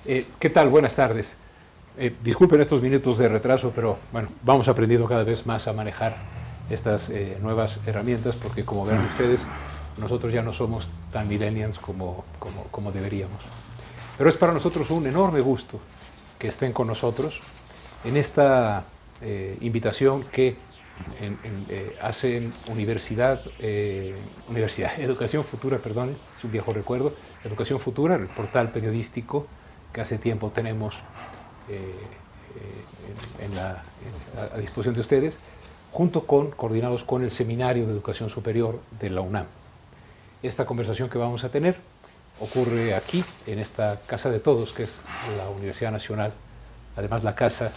¿Qué tal? Buenas tardes. Disculpen estos minutos de retraso, pero bueno, vamos aprendiendo cada vez más a manejar estas nuevas herramientas, porque como ven ustedes, nosotros ya no somos tan millennials como deberíamos. Pero es para nosotros un enorme gusto que estén con nosotros en esta invitación que hacen Educación Futura, perdón, es un viejo recuerdo, Educación Futura, el portal periodístico que hace tiempo tenemos a disposición de ustedes, coordinados con el Seminario de Educación Superior de la UNAM. Esta conversación que vamos a tener ocurre aquí, en esta casa de todos, que es la Universidad Nacional, además la casa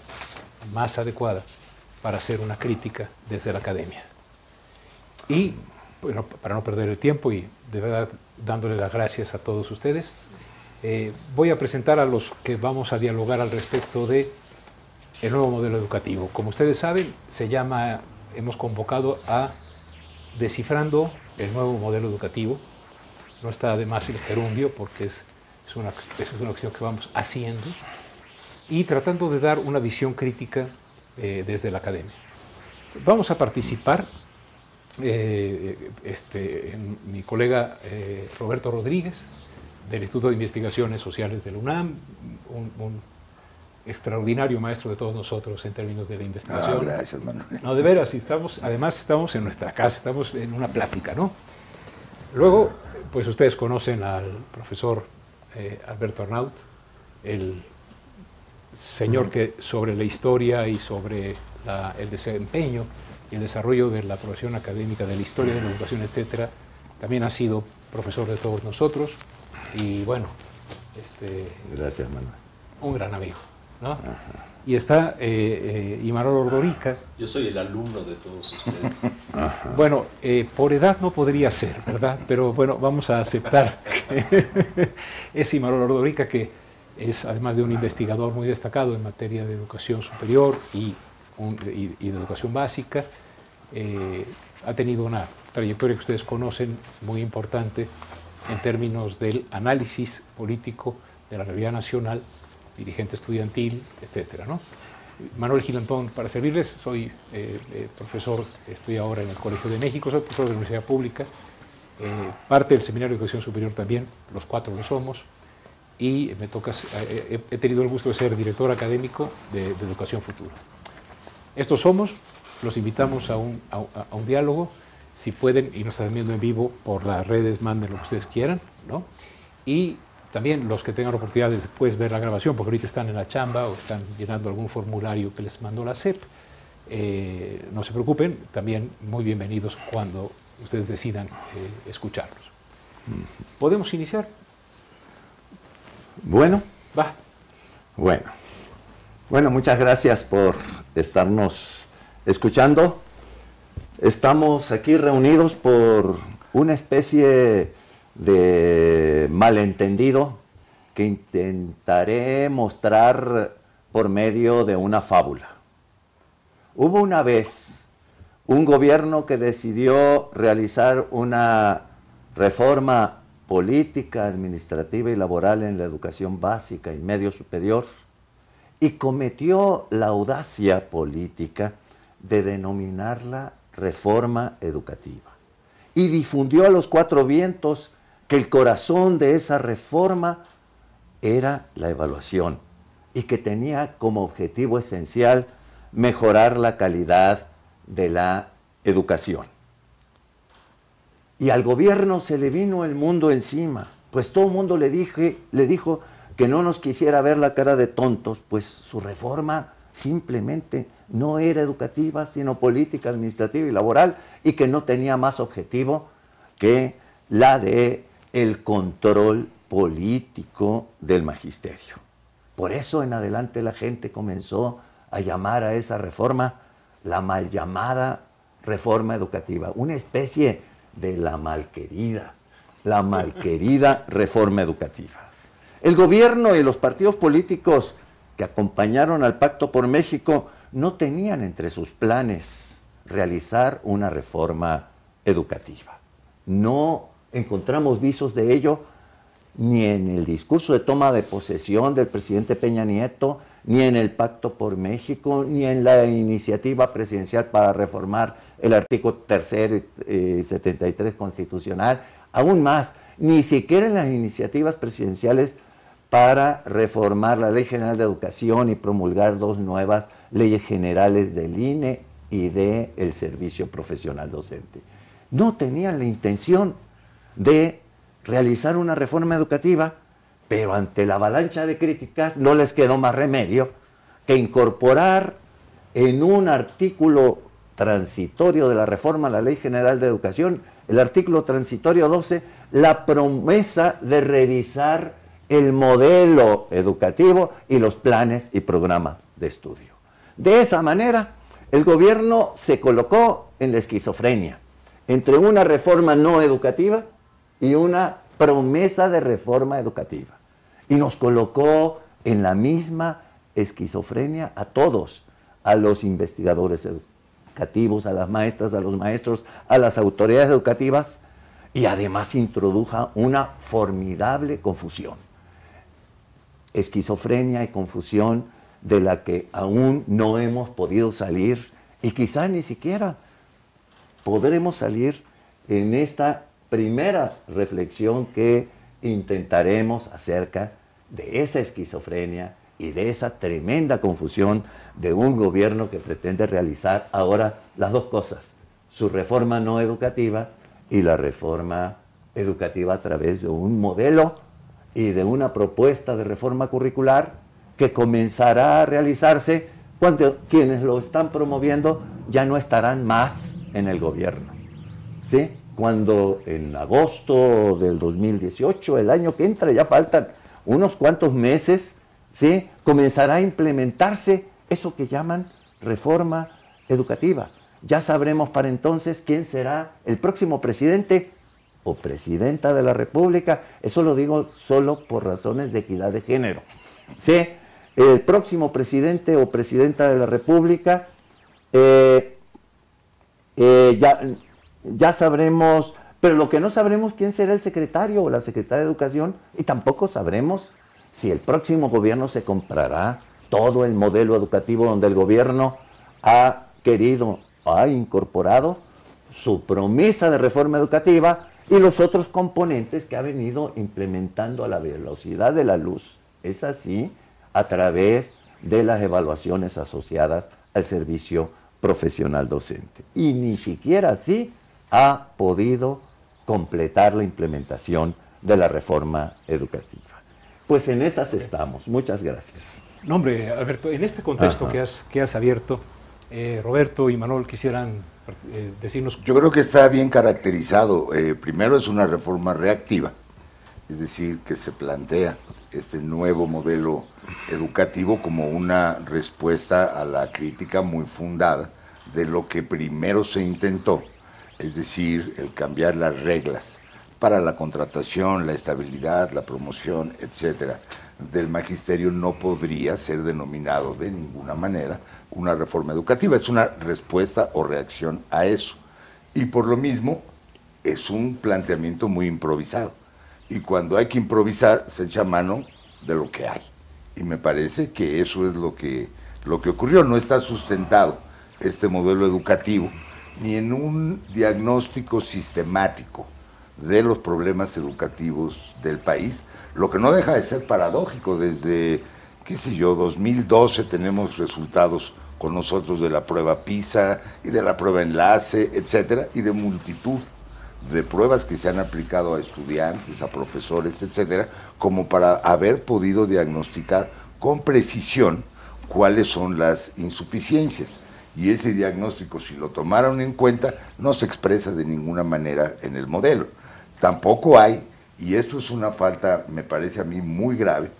más adecuada para hacer una crítica desde la academia. Y bueno, para no perder el tiempo y de verdad dándole las gracias a todos ustedes, voy a presentar a los que vamos a dialogar al respecto de el nuevo modelo educativo. Como ustedes saben, hemos convocado a Descifrando el Nuevo Modelo Educativo. No está de más el gerundio porque es una acción que vamos haciendo y tratando de dar una visión crítica desde la academia. Vamos a participar mi colega Roberto Rodríguez, del Instituto de Investigaciones Sociales de la UNAM, un extraordinario maestro de todos nosotros en términos de la investigación. No, gracias, Manuel. No, de veras, además estamos en nuestra casa, estamos en una plática, ¿no? Luego, pues ustedes conocen al profesor Alberto Arnaut, el señor que sobre la historia y sobre el desempeño y el desarrollo de la profesión académica, de la historia de la educación, etcétera, también ha sido profesor de todos nosotros y bueno, gracias, Manuel. Un gran amigo, ¿no? Ajá. Y está Imanol Ordorica. Yo soy el alumno de todos ustedes. Ajá. Bueno, por edad no podría ser, ¿verdad? Pero bueno, vamos a aceptar que es Imanol Ordorica, que es además de un investigador muy destacado en materia de educación superior y de educación básica, ha tenido una trayectoria que ustedes conocen muy importante en términos del análisis político de la realidad nacional, dirigente estudiantil, etcétera, ¿no? Manuel Gilantón, para servirles, soy profesor, estoy ahora en el Colegio de México, soy profesor de la Universidad Pública, parte del Seminario de Educación Superior también, los cuatro lo somos, y he tenido el gusto de ser director académico de Educación Futura. Estos somos, los invitamos a un diálogo, si pueden, y nos están viendo en vivo por las redes, manden lo que ustedes quieran, ¿no? Y también los que tengan la oportunidad de después ver la grabación, porque ahorita están en la chamba o están llenando algún formulario que les mandó la SEP, no se preocupen, también muy bienvenidos cuando ustedes decidan escucharlos. ¿Podemos iniciar? Bueno. Va. Bueno, muchas gracias por estarnos escuchando. Estamos aquí reunidos por una especie de malentendido que intentaré mostrar por medio de una fábula. Hubo una vez un gobierno que decidió realizar una reforma política, administrativa y laboral en la educación básica y medio superior y cometió la audacia política de denominarla reforma educativa y difundió a los cuatro vientos que el corazón de esa reforma era la evaluación y que tenía como objetivo esencial mejorar la calidad de la educación. Y al gobierno se le vino el mundo encima, pues todo el mundo le dijo que no nos quisiera ver la cara de tontos, pues su reforma simplemente no era educativa, sino política, administrativa y laboral, y que no tenía más objetivo que la de el control político del magisterio. Por eso en adelante la gente comenzó a llamar a esa reforma la mal llamada reforma educativa, una especie de la malquerida reforma educativa. El gobierno y los partidos políticos que acompañaron al Pacto por México no tenían entre sus planes realizar una reforma educativa. No encontramos visos de ello ni en el discurso de toma de posesión del presidente Peña Nieto, ni en el Pacto por México, ni en la iniciativa presidencial para reformar el artículo 3 y 73 constitucional, aún más, ni siquiera en las iniciativas presidenciales para reformar la Ley General de Educación y promulgar 2 nuevas leyes generales del INE y del Servicio Profesional Docente. No tenían la intención de realizar una reforma educativa, pero ante la avalancha de críticas no les quedó más remedio que incorporar en un artículo transitorio de la reforma a la Ley General de Educación, el artículo transitorio 12, la promesa de revisar el modelo educativo y los planes y programas de estudio. De esa manera, el gobierno se colocó en la esquizofrenia entre una reforma no educativa y una promesa de reforma educativa. Y nos colocó en la misma esquizofrenia a todos, a los investigadores educativos, a las maestras, a los maestros, a las autoridades educativas, y además introdujo una formidable confusión. Esquizofrenia y confusión de la que aún no hemos podido salir, y quizá ni siquiera podremos salir en esta primera reflexión que intentaremos acerca de esa esquizofrenia y de esa tremenda confusión de un gobierno que pretende realizar ahora las 2 cosas, su reforma no educativa y la reforma educativa a través de un modelo y de una propuesta de reforma curricular que comenzará a realizarse cuando quienes lo están promoviendo ya no estarán más en el gobierno, ¿sí? Cuando en agosto del 2018, el año que entra, ya faltan unos cuantos meses, ¿sí? Comenzará a implementarse eso que llaman reforma educativa. Ya sabremos para entonces quién será el próximo presidente o presidenta de la República. Eso lo digo solo por razones de equidad de género, ¿sí? El próximo presidente o presidenta de la República, ya sabremos, pero lo que no sabremos quién será el secretario o la secretaria de Educación, y tampoco sabremos si el próximo gobierno se comprará todo el modelo educativo donde el gobierno ha incorporado su promesa de reforma educativa y los otros componentes que ha venido implementando a la velocidad de la luz. Es así, a través de las evaluaciones asociadas al servicio profesional docente. Y ni siquiera así ha podido completar la implementación de la reforma educativa. Pues en esas estamos. Muchas gracias. No, hombre, Alberto, en este contexto que has abierto, Roberto y Manuel quisieran decirnos... Yo creo que está bien caracterizado. Primero, es una reforma reactiva, es decir, que se plantea este nuevo modelo educativo como una respuesta a la crítica muy fundada de lo que primero se intentó, es decir, el cambiar las reglas para la contratación, la estabilidad, la promoción, etcétera, del magisterio. No podría ser denominado de ninguna manera una reforma educativa, es una respuesta o reacción a eso. Y por lo mismo, es un planteamiento muy improvisado. Y cuando hay que improvisar, se echa mano de lo que hay. Y me parece que eso es lo que ocurrió. No está sustentado este modelo educativo ni en un diagnóstico sistemático de los problemas educativos del país, lo que no deja de ser paradójico. Desde, 2012 tenemos resultados con nosotros de la prueba PISA y de la prueba Enlace, etcétera, y de multitud de pruebas que se han aplicado a estudiantes, a profesores, etcétera, como para haber podido diagnosticar con precisión cuáles son las insuficiencias. Y ese diagnóstico, si lo tomaron en cuenta, no se expresa de ninguna manera en el modelo. Tampoco hay, y esto es una falta, me parece a mí muy grave,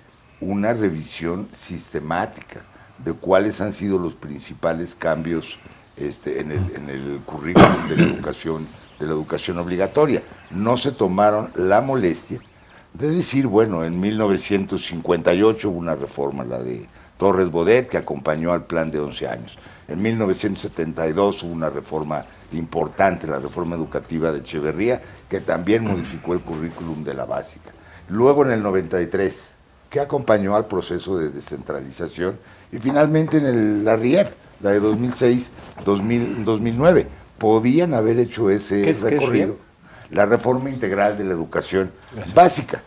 una revisión sistemática de cuáles han sido los principales cambios en el currículum de la educación obligatoria. No se tomaron la molestia de decir, bueno, en 1958 hubo una reforma, la de Torres Bodet, que acompañó al plan de 11 años. En 1972 hubo una reforma importante, la reforma educativa de Echeverría, que también modificó el currículum de la básica. luego en el 93, que acompañó al proceso de descentralización, y finalmente en la RIEP, la de 2006-2009. Podían haber hecho ese recorrido. La reforma integral de la educación básica,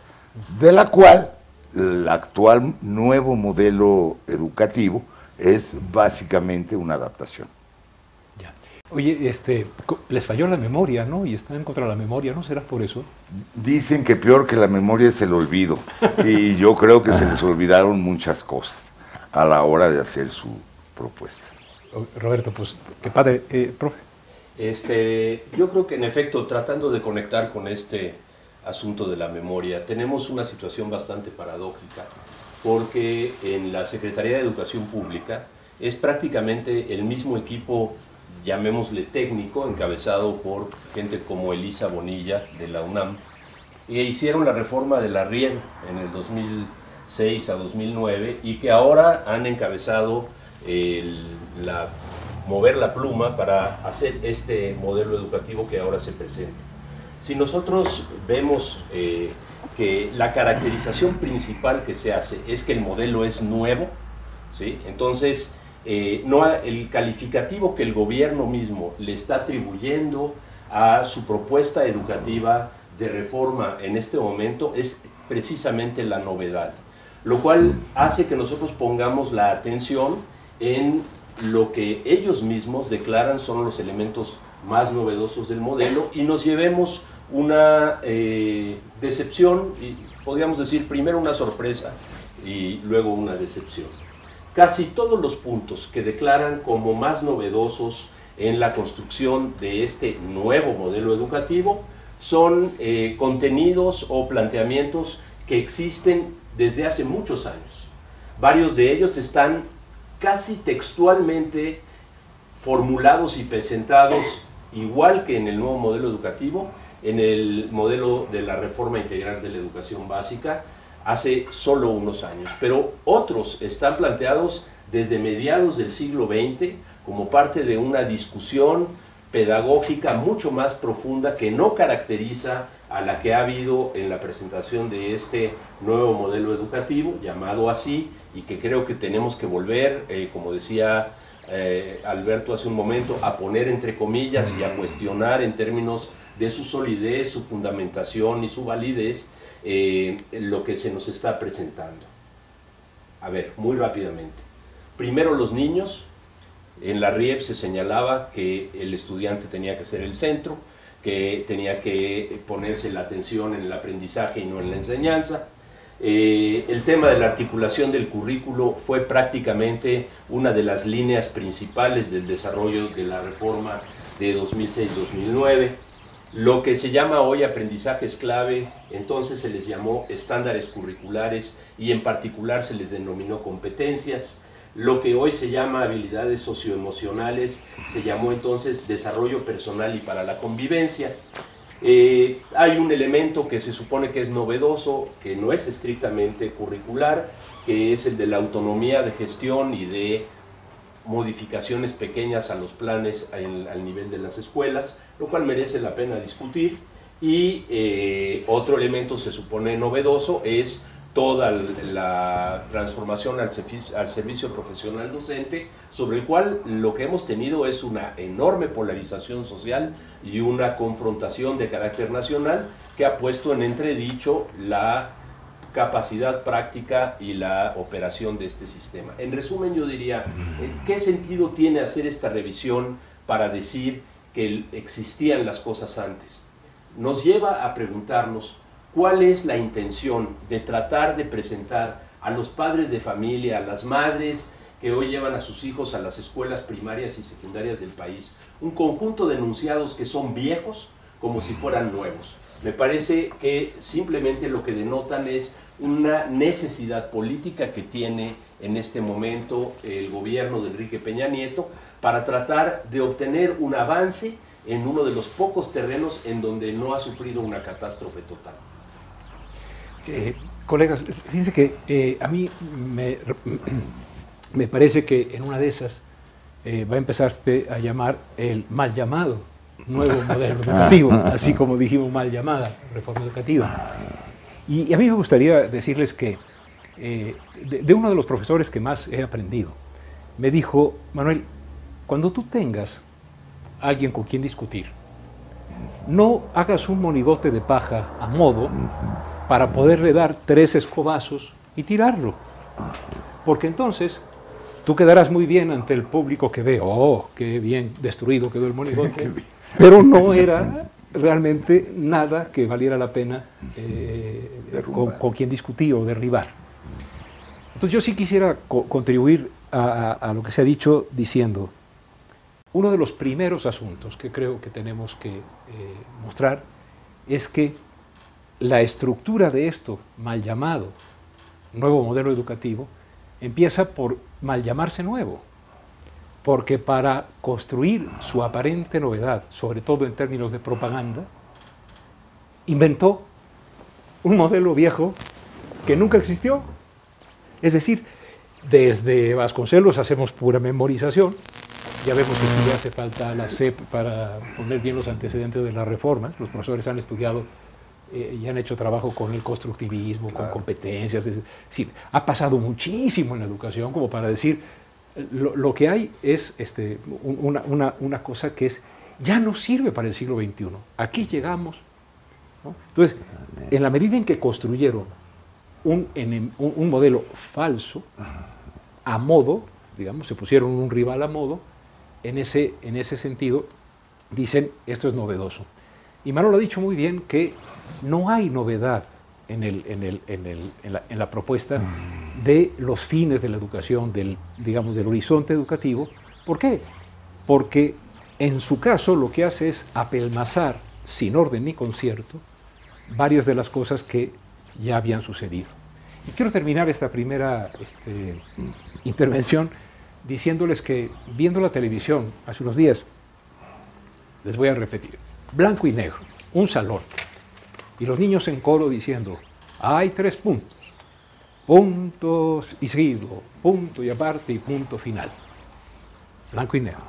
de la cual el actual nuevo modelo educativo es básicamente una adaptación. Ya. Oye, les falló la memoria, ¿no? Y están contra la memoria, ¿no? ¿Será por eso? Dicen que peor que la memoria es el olvido, y yo creo que se les olvidaron muchas cosas a la hora de hacer su propuesta. Roberto, pues, qué padre. Profe. Yo creo que en efecto, tratando de conectar con este asunto de la memoria, tenemos una situación bastante paradójica, porque en la Secretaría de Educación Pública es prácticamente el mismo equipo, llamémosle técnico, encabezado por gente como Elisa Bonilla de la UNAM, e hicieron la reforma de la RIEP en el 2006 a 2009 y que ahora han encabezado mover la pluma para hacer este modelo educativo que ahora se presenta. Si nosotros vemos que la caracterización principal que se hace es que el modelo es nuevo, ¿sí? Entonces el calificativo que el gobierno mismo le está atribuyendo a su propuesta educativa de reforma en este momento es precisamente la novedad, lo cual hace que nosotros pongamos la atención en lo que ellos mismos declaran son los elementos más novedosos del modelo y nos llevemos una decepción, y podríamos decir primero una sorpresa y luego una decepción. Casi todos los puntos que declaran como más novedosos en la construcción de este nuevo modelo educativo son contenidos o planteamientos que existen desde hace muchos años. Varios de ellos están casi textualmente formulados y presentados igual que en el nuevo modelo educativo, en el modelo de la reforma integral de la educación básica, hace solo unos años. Pero otros están planteados desde mediados del siglo XX como parte de una discusión pedagógica mucho más profunda que no caracteriza a la que ha habido en la presentación de este nuevo modelo educativo, llamado así, y que creo que tenemos que volver, como decía Alberto hace un momento, a poner entre comillas y a cuestionar en términos de su solidez, su fundamentación y su validez, lo que se nos está presentando. A ver, muy rápidamente. Primero, los niños. En la RIEP se señalaba que el estudiante tenía que ser el centro, que tenía que ponerse la atención en el aprendizaje y no en la enseñanza. El tema de la articulación del currículo fue prácticamente una de las líneas principales del desarrollo de la reforma de 2006-2009. Lo que se llama hoy aprendizajes clave, entonces se les llamó estándares curriculares y en particular se les denominó competencias. Lo que hoy se llama habilidades socioemocionales se llamó entonces desarrollo personal y para la convivencia. Hay un elemento que se supone que es novedoso, que no es estrictamente curricular, que es el de la autonomía de gestión y de modificaciones pequeñas a los planes al nivel de las escuelas, lo cual merece la pena discutir. Y otro elemento se supone novedoso es toda la transformación al servicio profesional docente, sobre el cual lo que hemos tenido es una enorme polarización social y una confrontación de carácter nacional que ha puesto en entredicho la capacidad práctica y la operación de este sistema. En resumen, yo diría, ¿qué sentido tiene hacer esta revisión para decir que existían las cosas antes? Nos lleva a preguntarnos ¿cuál es la intención de tratar de presentar a los padres de familia, a las madres que hoy llevan a sus hijos a las escuelas primarias y secundarias del país, un conjunto de enunciados que son viejos como si fueran nuevos? Me parece que simplemente lo que denotan es una necesidad política que tiene en este momento el gobierno de Enrique Peña Nieto para tratar de obtener un avance en uno de los pocos terrenos en donde no ha sufrido una catástrofe total. Colegas, fíjense que a mí me parece que en una de esas va a empezarse a llamar el mal llamado nuevo modelo educativo, así como dijimos mal llamada reforma educativa. Y a mí me gustaría decirles que de uno de los profesores que más he aprendido, me dijo: Manuel, cuando tú tengas a alguien con quien discutir, no hagas un monigote de paja a modo para poderle dar 3 escobazos y tirarlo. Porque entonces tú quedarás muy bien ante el público que ve, oh, qué bien destruido quedó el monigote, pero no era realmente nada que valiera la pena con quien discutir o derribar. Entonces yo sí quisiera contribuir a lo que se ha dicho diciendo, uno de los primeros asuntos que creo que tenemos que mostrar es que la estructura de esto mal llamado nuevo modelo educativo empieza por mal llamarse nuevo, porque para construir su aparente novedad, sobre todo en términos de propaganda, inventó un modelo viejo que nunca existió. Es decir, desde Vasconcelos hacemos pura memorización, ya vemos que sí le hace falta a la SEP para poner bien los antecedentes de las reformas, los profesores han estudiado y han hecho trabajo con el constructivismo, con competencias, es decir, ha pasado muchísimo en la educación como para decir, lo que hay es una cosa que ya no sirve para el siglo XXI, aquí llegamos, ¿no? Entonces, en la medida en que construyeron un modelo falso, a modo, digamos, se pusieron un rival a modo, en ese sentido, dicen, esto es novedoso. Y Manolo ha dicho muy bien que no hay novedad en la propuesta de los fines de la educación, del horizonte educativo. ¿Por qué? Porque en su caso lo que hace es apelmazar, sin orden ni concierto, varias de las cosas que ya habían sucedido. Y quiero terminar esta primera intervención diciéndoles que viendo la televisión hace unos días, les voy a repetir, blanco y negro, un salón, y los niños en coro diciendo, hay 3 puntos, puntos y seguido, punto y aparte y punto final, blanco y negro.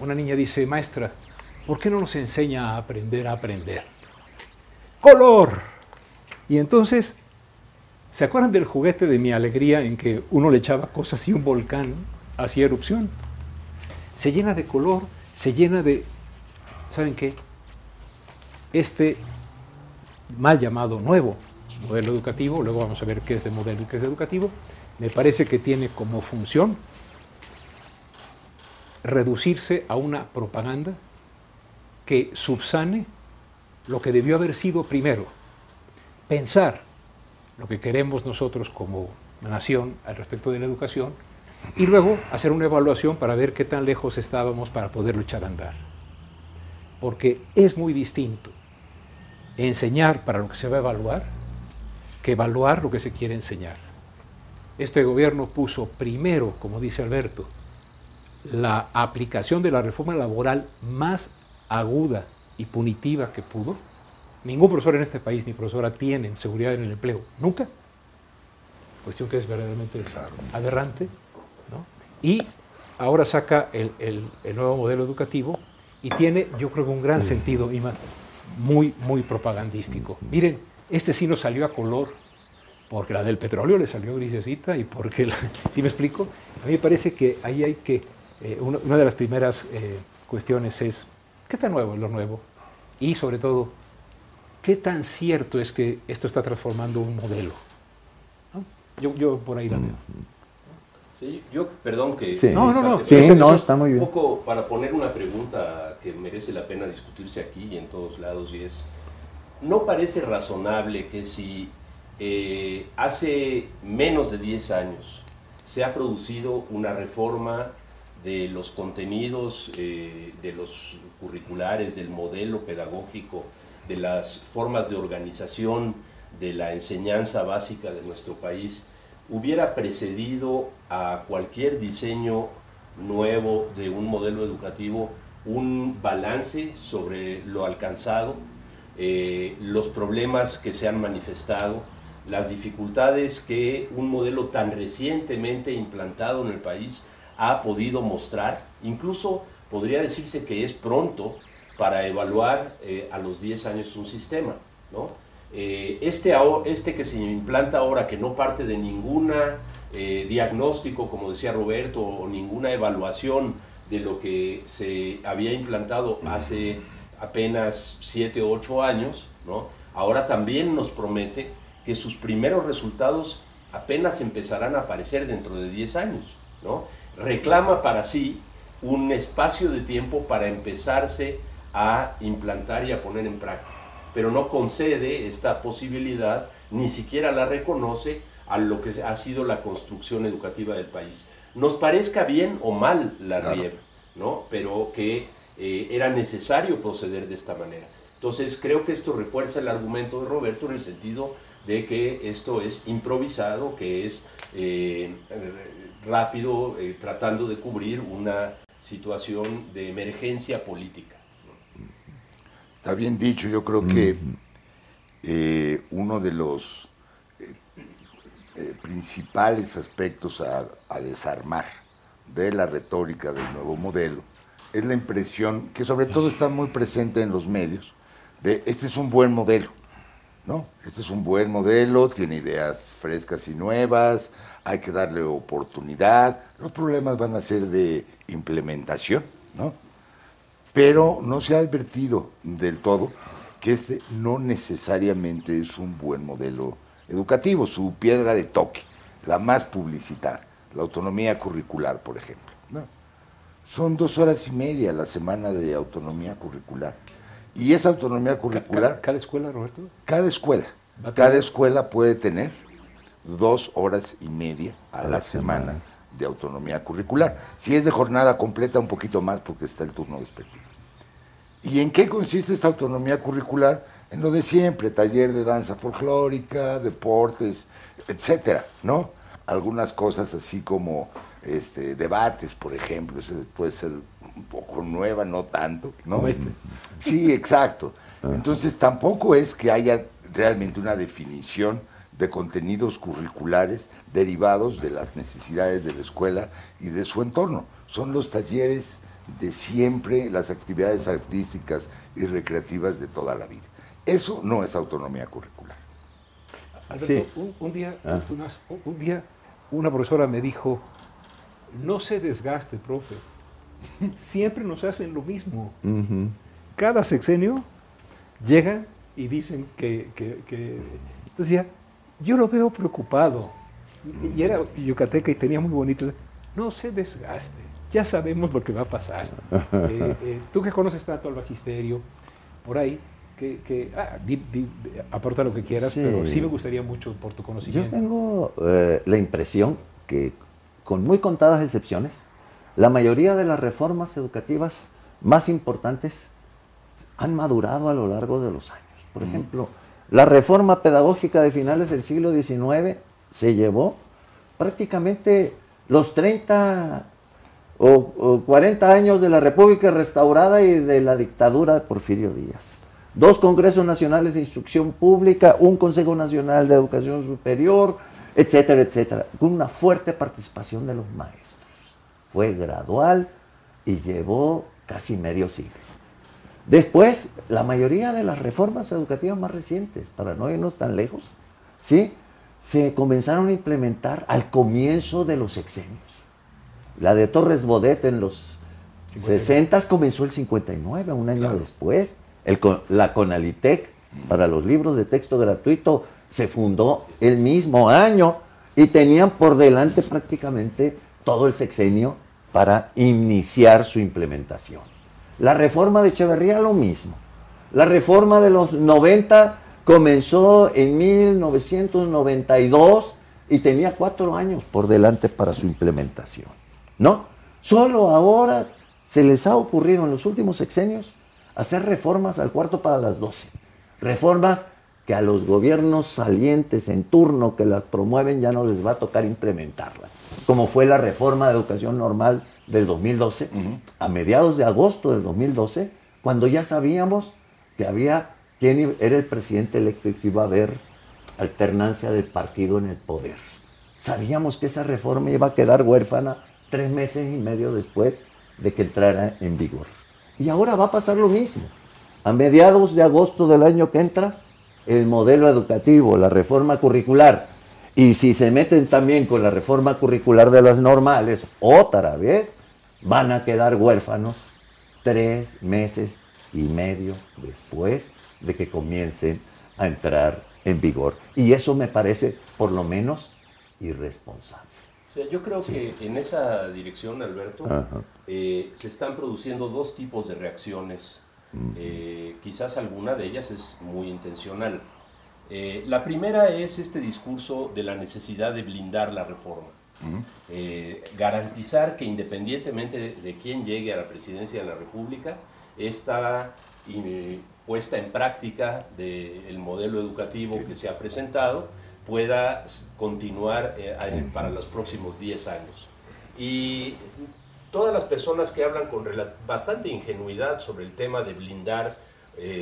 Una niña dice, maestra, ¿por qué no nos enseña a aprender a aprender? ¡Color! Y entonces, ¿se acuerdan del juguete de Mi Alegría en que uno le echaba cosas y un volcán hacía erupción? Se llena de color, se llena de... ¿Saben qué? Este mal llamado nuevo modelo educativo, luego vamos a ver qué es de modelo y qué es de educativo, me parece que tiene como función reducirse a una propaganda que subsane lo que debió haber sido primero, pensar lo que queremos nosotros como nación al respecto de la educación y luego hacer una evaluación para ver qué tan lejos estábamos para poderlo echar a andar. Porque es muy distinto enseñar para lo que se va a evaluar que evaluar lo que se quiere enseñar. Este gobierno puso primero, como dice Alberto, la aplicación de la reforma laboral más aguda y punitiva que pudo. Ningún profesor en este país ni profesora tienen seguridad en el empleo, nunca. Cuestión que es verdaderamente aberrante, ¿no? Y ahora saca el nuevo modelo educativo y tiene, yo creo, un gran sentido, muy, muy propagandístico. Miren, este sí nos salió a color, porque la del petróleo le salió grisecita y porque, ¿sí me explico? A mí me parece que ahí hay que, una de las primeras cuestiones es, ¿qué tan nuevo es lo nuevo? Y sobre todo, ¿qué tan cierto es que esto está transformando un modelo? ¿No? Yo por ahí la veo. Sí, yo, perdón que... Sí. No. Sí, no, está muy bien. Un poco para poner una pregunta que merece la pena discutirse aquí y en todos lados, y es, ¿no parece razonable que si hace menos de 10 años se ha producido una reforma de los contenidos, de los curriculares, del modelo pedagógico, de las formas de organización de la enseñanza básica de nuestro país, hubiera precedido a cualquier diseño nuevo de un modelo educativo un balance sobre lo alcanzado, los problemas que se han manifestado, las dificultades que un modelo tan recientemente implantado en el país ha podido mostrar? Incluso podría decirse que es pronto para evaluar a los 10 años un sistema, ¿no? Este que se implanta ahora, que no parte de ninguna diagnóstico, como decía Roberto, o ninguna evaluación de lo que se había implantado hace apenas 7 o 8 años, ¿no? Ahora también nos promete que sus primeros resultados apenas empezarán a aparecer dentro de 10 años, ¿no? Reclama para sí un espacio de tiempo para empezarse a implantar y a poner en práctica, pero no concede esta posibilidad, ni siquiera la reconoce a lo que ha sido la construcción educativa del país. Nos parezca bien o mal la RIEP, ¿no? Pero que era necesario proceder de esta manera. Entonces creo que esto refuerza el argumento de Roberto en el sentido de que esto es improvisado, que es rápido, tratando de cubrir una situación de emergencia política. Está bien dicho. Yo creo que uno de los principales aspectos a desarmar de la retórica del nuevo modelo es la impresión que sobre todo está muy presente en los medios de este es un buen modelo, ¿no? Este es un buen modelo, tiene ideas frescas y nuevas, hay que darle oportunidad, los problemas van a ser de implementación, ¿no? Pero no se ha advertido del todo que este no necesariamente es un buen modelo educativo. Su piedra de toque, la más publicitada, la autonomía curricular, por ejemplo, ¿no? Son 2 horas y media la semana de autonomía curricular. Y esa autonomía curricular... ¿Cada escuela, Roberto? Cada escuela puede tener 2 horas y media a la semana de autonomía curricular. Si es de jornada completa, un poquito más porque está el turno vespertino. ¿Y en qué consiste esta autonomía curricular? En lo de siempre, taller de danza folclórica, deportes, etcétera, ¿no? Algunas cosas así como debates, por ejemplo, eso puede ser un poco nueva, no tanto, ¿no? Como Sí, exacto. Entonces tampoco es que haya realmente una definición de contenidos curriculares derivados de las necesidades de la escuela y de su entorno. Son los talleres de siempre, las actividades artísticas y recreativas de toda la vida. Eso no es autonomía curricular. Alberto, Sí. un día una profesora me dijo, no se desgaste, profe, siempre nos hacen lo mismo. Cada sexenio llegan y dicen que decía, yo lo veo preocupado, y era yucateca y tenía muy bonito, no se desgaste, ya sabemos lo que va a pasar. Tú que conoces tanto al magisterio, por ahí, aporta lo que quieras, Sí. pero sí me gustaría mucho por tu conocimiento. Yo tengo la impresión que, con muy contadas excepciones, la mayoría de las reformas educativas más importantes han madurado a lo largo de los años. Por ejemplo, la reforma pedagógica de finales del siglo XIX se llevó prácticamente los 30 o 40 años de la República restaurada y de la dictadura de Porfirio Díaz. 2 congresos nacionales de instrucción pública, un Consejo Nacional de Educación Superior, etcétera, etcétera, con una fuerte participación de los maestros. Fue gradual y llevó casi medio siglo. Después, la mayoría de las reformas educativas más recientes, para no irnos tan lejos, ¿sí?, se comenzaron a implementar al comienzo de los sexenios. La de Torres Bodet en los 60 comenzó el 59, un año después. La Conalitec, para los libros de texto gratuito, se fundó el mismo año y tenían por delante prácticamente todo el sexenio para iniciar su implementación. La reforma de Echeverría, lo mismo. La reforma de los 90 comenzó en 1992 y tenía 4 años por delante para su implementación, ¿no? Solo ahora se les ha ocurrido en los últimos sexenios hacer reformas al cuarto para las 12. Reformas que a los gobiernos salientes en turno que las promueven ya no les va a tocar implementarlas, como fue la reforma de educación normal del 2012, a mediados de agosto del 2012, cuando ya sabíamos que había quién era el presidente electo y que iba a haber alternancia del partido en el poder. Sabíamos que esa reforma iba a quedar huérfana 3 meses y medio después de que entrara en vigor. Y ahora va a pasar lo mismo. A mediados de agosto del año que entra, el modelo educativo, la reforma curricular, y si se meten también con la reforma curricular de las normales, otra vez van a quedar huérfanos 3 meses y medio después de que comiencen a entrar en vigor. Y eso me parece, por lo menos, irresponsable. O sea, yo creo que en esa dirección, Alberto, se están produciendo 2 tipos de reacciones. Quizás alguna de ellas es muy intencional. La primera es este discurso de la necesidad de blindar la reforma. Garantizar que independientemente de quién llegue a la presidencia de la República, esta puesta en práctica del modelo educativo que se ha presentado pueda continuar para los próximos 10 años. Y todas las personas que hablan con bastante ingenuidad sobre el tema de blindar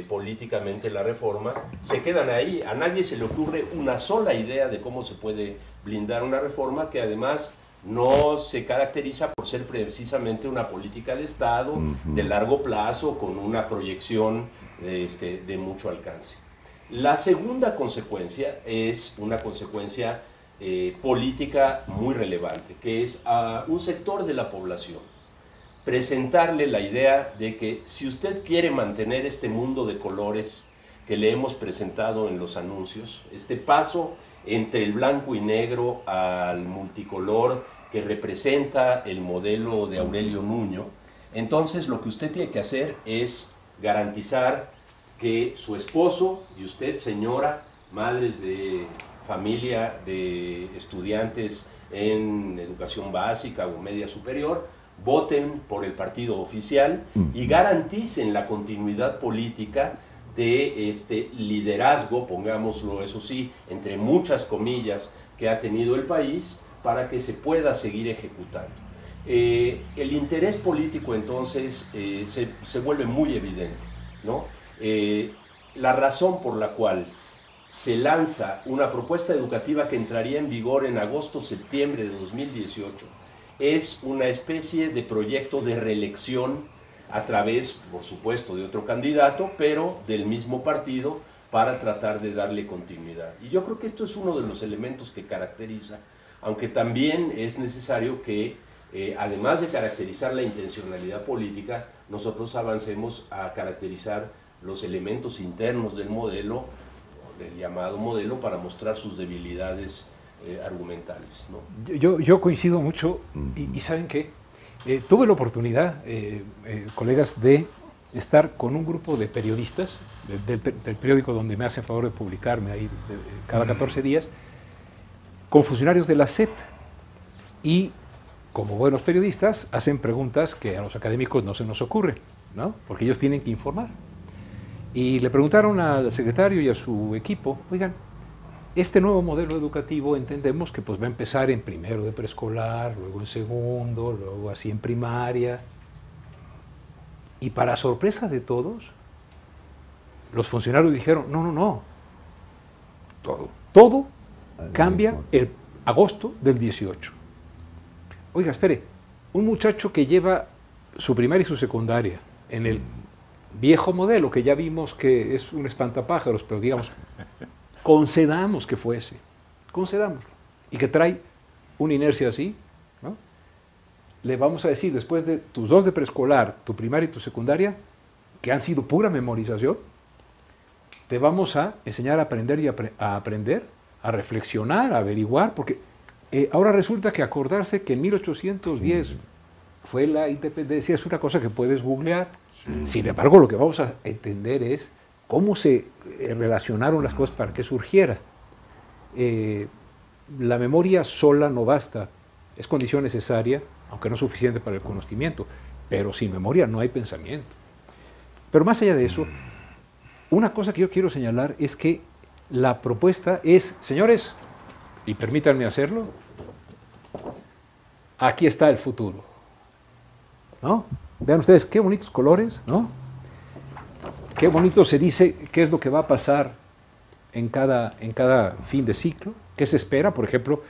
políticamente la reforma, se quedan ahí. A nadie se le ocurre una sola idea de cómo se puede blindar una reforma que además no se caracteriza por ser precisamente una política de Estado de largo plazo con una proyección de mucho alcance. La segunda consecuencia es una consecuencia política muy relevante, que es a un sector de la población presentarle la idea de que si usted quiere mantener este mundo de colores que le hemos presentado en los anuncios, este paso entre el blanco y negro al multicolor que representa el modelo de Aurelio Nuño, entonces lo que usted tiene que hacer es garantizar que su esposo y usted, señora, madres de familia de estudiantes en educación básica o media superior, voten por el partido oficial y garanticen la continuidad política de este liderazgo, pongámoslo eso sí, entre muchas comillas, que ha tenido el país para que se pueda seguir ejecutando. El interés político entonces se vuelve muy evidente, ¿no? La razón por la cual se lanza una propuesta educativa que entraría en vigor en agosto-septiembre de 2018 es una especie de proyecto de reelección a través, por supuesto, de otro candidato, pero del mismo partido, para tratar de darle continuidad. Y yo creo que esto es uno de los elementos que caracteriza, aunque también es necesario que, además de caracterizar la intencionalidad política, nosotros avancemos a caracterizar los elementos internos del modelo, del llamado modelo, para mostrar sus debilidades argumentales, ¿no? Yo coincido mucho y ¿saben qué? Tuve la oportunidad, colegas, de estar con un grupo de periodistas del periódico donde me hacen favor de publicarme ahí cada 14 días, con funcionarios de la SEP, y como buenos periodistas hacen preguntas que a los académicos no se nos ocurren, ¿no? Porque ellos tienen que informar. Y le preguntaron al secretario y a su equipo, oigan, este nuevo modelo educativo entendemos que pues va a empezar en primero de preescolar, luego en segundo, luego así en primaria. Y para sorpresa de todos, los funcionarios dijeron, no. Todo cambia el agosto del 18. Oiga, espere, un muchacho que lleva su primaria y su secundaria en el viejo modelo, que ya vimos que es un espantapájaros, pero digamos, concedamos que fuese, concedamos, y que trae una inercia así, ¿no? Le vamos a decir, después de tus 2 de preescolar, tu primaria y tu secundaria, que han sido pura memorización, te vamos a enseñar a aprender y a aprender, a reflexionar, a averiguar, porque ahora resulta que acordarse que en 1810 fue la independencia es una cosa que puedes googlear. Sin embargo, lo que vamos a entender es cómo se relacionaron las cosas para que surgiera. La memoria sola no basta, es condición necesaria, aunque no suficiente para el conocimiento, pero sin memoria no hay pensamiento. Pero más allá de eso, una cosa que yo quiero señalar es que la propuesta es, señores, y permítanme hacerlo, aquí está el futuro, ¿no? Vean ustedes qué bonitos colores, ¿no? Qué bonito se dice qué es lo que va a pasar en cada fin de ciclo, qué se espera. Por ejemplo,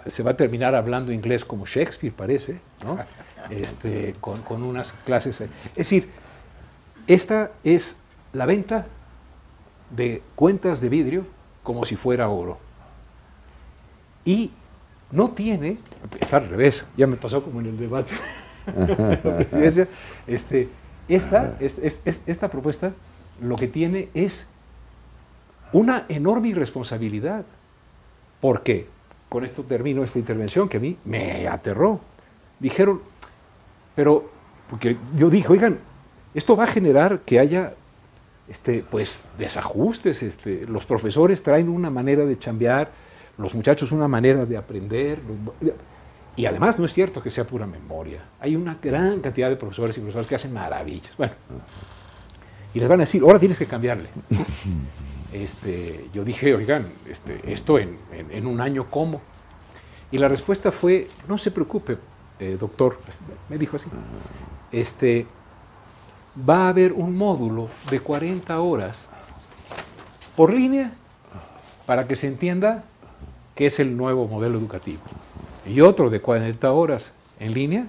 se va a terminar hablando inglés como Shakespeare, parece, ¿no? Con unas clases. Es decir, esta es la venta de cuentas de vidrio como si fuera oro. Y no tiene, está al revés, ya me pasó como en el debate de la presidencia, esta propuesta lo que tiene es una enorme irresponsabilidad. ¿Por qué? Con esto termino esta intervención que a mí me aterró. Dijeron, pero, porque yo dije, oigan, esto va a generar que haya pues desajustes, los profesores traen una manera de chambear, los muchachos una manera de aprender, y además no es cierto que sea pura memoria. Hay una gran cantidad de profesores y profesoras que hacen maravillas. Bueno, y les van a decir, ahora tienes que cambiarle. Yo dije, oigan, esto en un año, ¿cómo? Y la respuesta fue, no se preocupe, doctor, me dijo así, va a haber un módulo de 40 horas por línea para que se entienda que es el nuevo modelo educativo. Y otro de 40 horas en línea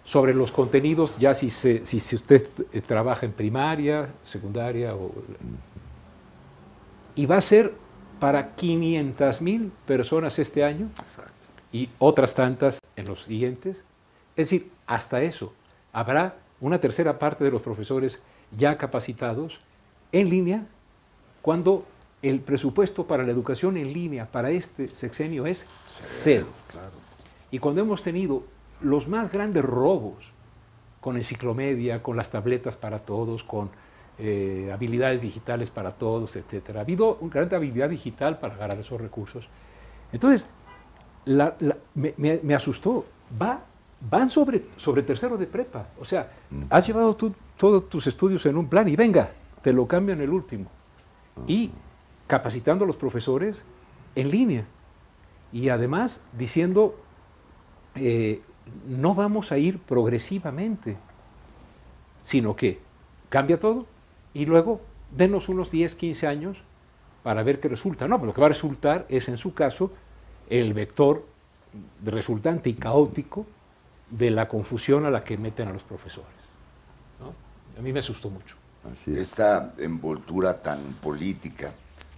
sobre los contenidos, ya si usted trabaja en primaria, secundaria, y va a ser para 500,000 personas este año y otras tantas en los siguientes. Es decir, hasta eso, habrá una tercera parte de los profesores ya capacitados en línea cuando el presupuesto para la educación en línea para este sexenio es cero. Claro. Y cuando hemos tenido los más grandes robos con enciclomedia, con las tabletas para todos, con habilidades digitales para todos, etc. Ha habido una gran habilidad digital para agarrar esos recursos. Entonces, me asustó. Van sobre tercero de prepa. O sea, has llevado todos tus estudios en un plan y venga, te lo cambian el último. Y capacitando a los profesores en línea. Y además diciendo, no vamos a ir progresivamente, sino que cambia todo y luego denos unos 10, 15 años para ver qué resulta. No, pero lo que va a resultar es, en su caso, el vector resultante y caótico de la confusión a la que meten a los profesores, ¿no? A mí me asustó mucho. Así es. Esta envoltura tan política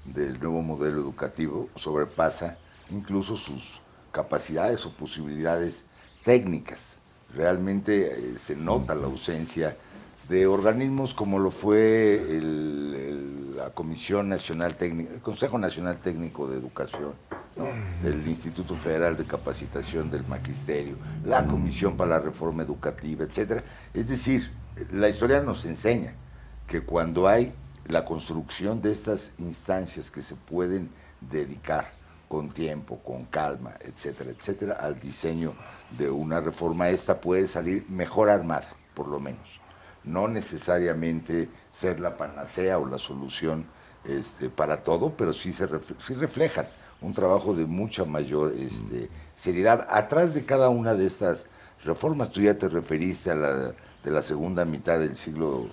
del nuevo modelo educativo sobrepasa incluso sus capacidades o posibilidades técnicas. Realmente se nota la ausencia de organismos como lo fue la Comisión Nacional Técnica, el Consejo Nacional Técnico de Educación, ¿no? Del Instituto Federal de Capacitación del Magisterio, la Comisión para la Reforma Educativa, etcétera. Es decir, la historia nos enseña que cuando hay la construcción de estas instancias que se pueden dedicar con tiempo, con calma, etcétera, etcétera, al diseño de una reforma, esta puede salir mejor armada, por lo menos. No necesariamente ser la panacea o la solución para todo, pero sí reflejan un trabajo de mucha mayor seriedad. Atrás de cada una de estas reformas, tú ya te referiste a la de la segunda mitad del siglo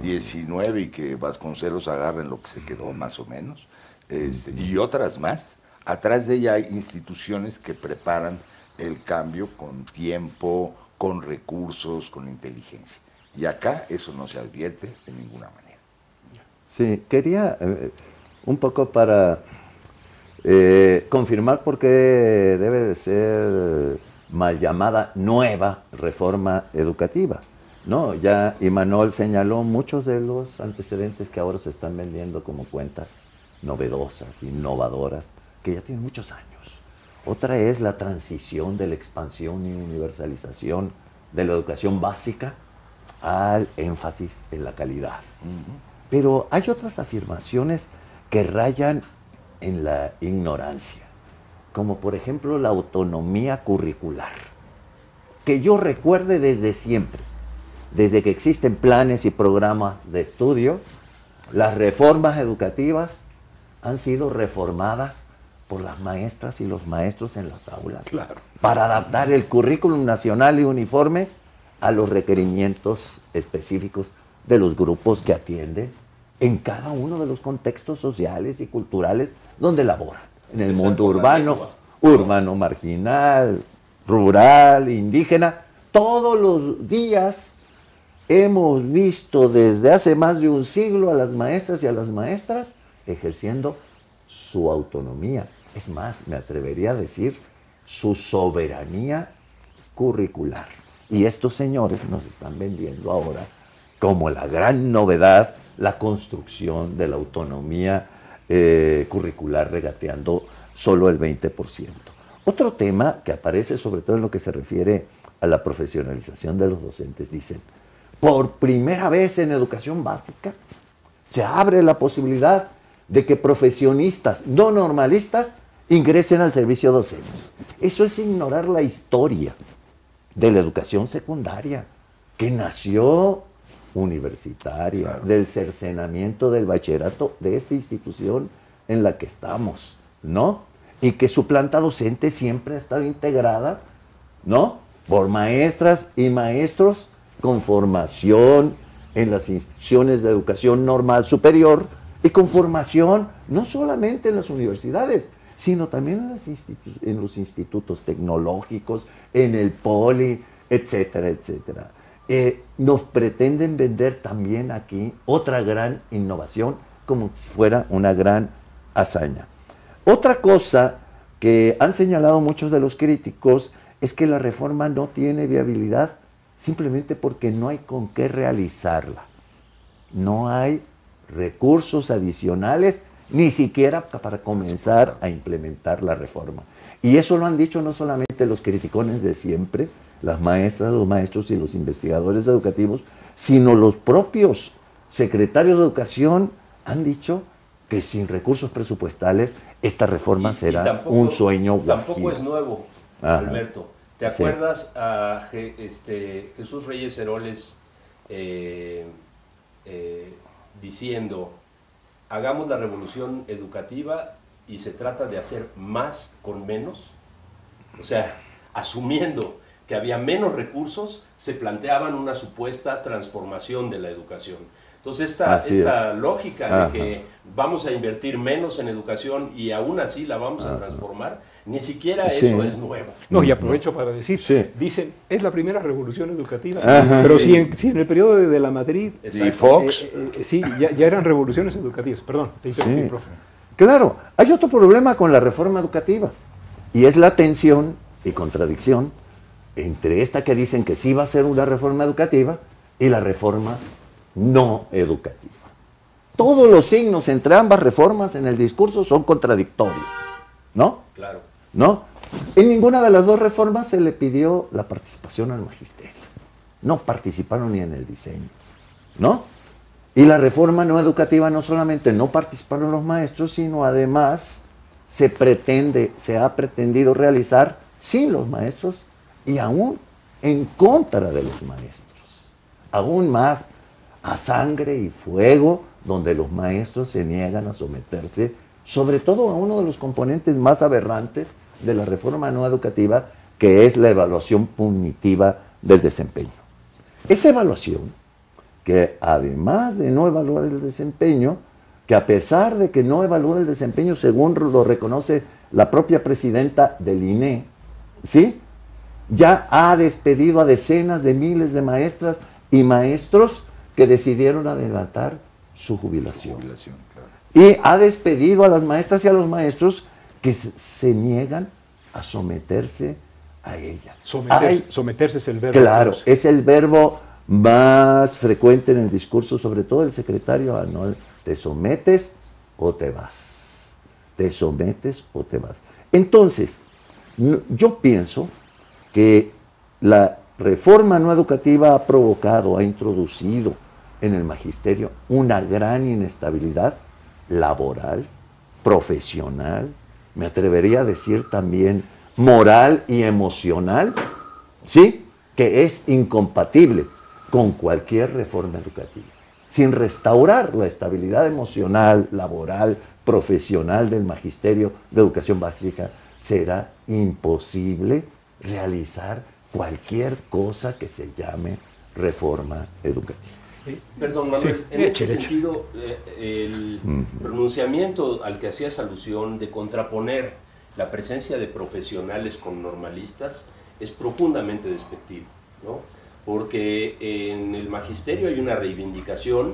XIX y que Vasconcelos agarra en lo que se quedó más o menos, y otras más. Atrás de ella hay instituciones que preparan el cambio con tiempo, con recursos, con inteligencia. Y acá eso no se advierte de ninguna manera. Sí, quería un poco para confirmar por qué debe de ser mal llamada nueva reforma educativa, ¿no? Ya Imanol señaló muchos de los antecedentes que ahora se están vendiendo como cuentas novedosas, innovadoras, que ya tienen muchos años. Otra es la transición de la expansión y universalización de la educación básica al énfasis en la calidad. Pero hay otras afirmaciones que rayan en la ignorancia, como por ejemplo la autonomía curricular, que yo recuerde desde siempre, desde que existen planes y programas de estudio, las reformas educativas han sido reformadas por las maestras y los maestros en las aulas, claro, para adaptar el currículum nacional y uniforme a los requerimientos específicos de los grupos que atienden en cada uno de los contextos sociales y culturales donde laboran. En el mundo urbano, marginal, rural, indígena. Todos los días hemos visto desde hace más de un siglo a las maestras y a las maestras ejerciendo su autonomía. Es más, me atrevería a decir su soberanía curricular. Y estos señores nos están vendiendo ahora como la gran novedad la construcción de la autonomía curricular, regateando solo el 20%. Otro tema que aparece sobre todo en lo que se refiere a la profesionalización de los docentes, dicen, por primera vez en educación básica se abre la posibilidad de que profesionistas no normalistas ingresen al servicio docente. Eso es ignorar la historia de la educación secundaria, que nació universitaria, del cercenamiento del bachillerato de esta institución en la que estamos, ¿no? Y que su planta docente siempre ha estado integrada, ¿no?, por maestras y maestros con formación en las instituciones de educación normal superior y con formación no solamente en las universidades, sino también en los institutos tecnológicos, en el poli, etcétera, etcétera. Nos pretenden vender también aquí otra gran innovación como si fuera una gran hazaña. Otra cosa que han señalado muchos de los críticos es que la reforma no tiene viabilidad simplemente porque no hay con qué realizarla. No hay recursos adicionales ni siquiera para comenzar a implementar la reforma. Y eso lo han dicho no solamente los criticones de siempre, las maestras, los maestros y los investigadores educativos, sino los propios secretarios de educación han dicho que sin recursos presupuestales esta reforma será tampoco, un sueño guajiro. Tampoco es nuevo, Alberto. ¿Te acuerdas a Jesús Reyes Heroles diciendo, hagamos la revolución educativa y se trata de hacer más con menos? O sea, asumiendo que había menos recursos, se planteaban una supuesta transformación de la educación. Entonces esta lógica de que vamos a invertir menos en educación y aún así la vamos a transformar, ni siquiera eso es nuevo. No, y aprovecho para decir, dicen, es la primera revolución educativa, pero si en el periodo de la Madrid y Fox, ya eran revoluciones educativas. Perdón, te interrumpí, profe. Claro, hay otro problema con la reforma educativa, y es la tensión y contradicción entre esta que dicen que sí va a ser una reforma educativa y la reforma no educativa. Todos los signos entre ambas reformas en el discurso son contradictorios, ¿no? Claro. ¿No? En ninguna de las dos reformas se le pidió la participación al magisterio. No participaron ni en el diseño, ¿no? Y la reforma no educativa no solamente no participaron los maestros, sino además se ha pretendido realizar sin los maestros y aún en contra de los maestros. Aún más a sangre y fuego, donde los maestros se niegan a someterse, sobre todo a uno de los componentes más aberrantes de la reforma no educativa, que es la evaluación punitiva del desempeño. Esa evaluación, que además de no evaluar el desempeño, que a pesar de que no evalúa el desempeño, según lo reconoce la propia presidenta del INE, ¿sí?, ya ha despedido a decenas de miles de maestras y maestros que decidieron adelantar su jubilación. Y ha despedido a las maestras y a los maestros que se niegan a someterse a ella. Someterse es el verbo. Claro, es el verbo más frecuente en el discurso, sobre todo el secretario anual. Te sometes o te vas. Te sometes o te vas. Entonces, yo pienso que la reforma no educativa ha provocado, ha introducido en el magisterio una gran inestabilidad laboral, profesional, me atrevería a decir también moral y emocional, ¿sí?, que es incompatible con cualquier reforma educativa. Sin restaurar la estabilidad emocional, laboral, profesional del magisterio de educación básica, será imposible realizar cualquier cosa que se llame reforma educativa. Perdón, Manuel, en ese sentido, el pronunciamiento al que hacías alusión de contraponer la presencia de profesionales con normalistas es profundamente despectivo, ¿no? Porque en el magisterio hay una reivindicación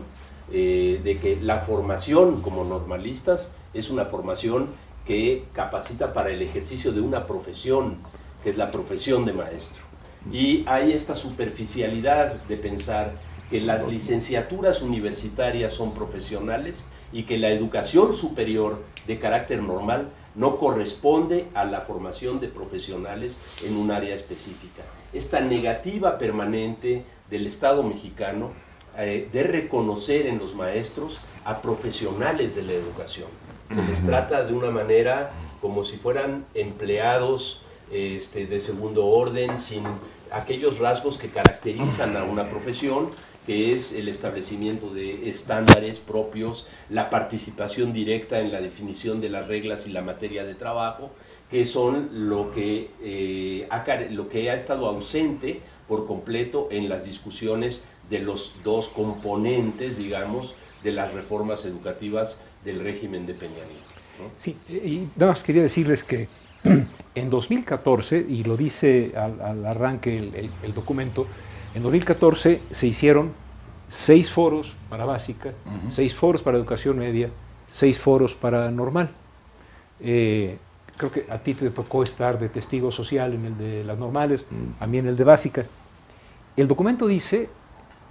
de que la formación como normalistas es una formación que capacita para el ejercicio de una profesión, que es la profesión de maestro. Y hay esta superficialidad de pensar que las licenciaturas universitarias son profesionales y que la educación superior de carácter normal no corresponde a la formación de profesionales en un área específica. Esta negativa permanente del Estado mexicano de reconocer en los maestros a profesionales de la educación. Se les trata de una manera como si fueran empleados de segundo orden, sin aquellos rasgos que caracterizan a una profesión, que es el establecimiento de estándares propios, la participación directa en la definición de las reglas y la materia de trabajo, que son lo que ha estado ausente por completo en las discusiones de los dos componentes, digamos, de las reformas educativas del régimen de Peña Nieto, ¿no? Sí, y nada más quería decirles que en 2014, y lo dice al arranque el documento, en 2014 se hicieron 6 foros para básica, 6 foros para educación media, 6 foros para normal. Creo que a ti te tocó estar de testigo social en el de las normales, a mí en el de básica. El documento dice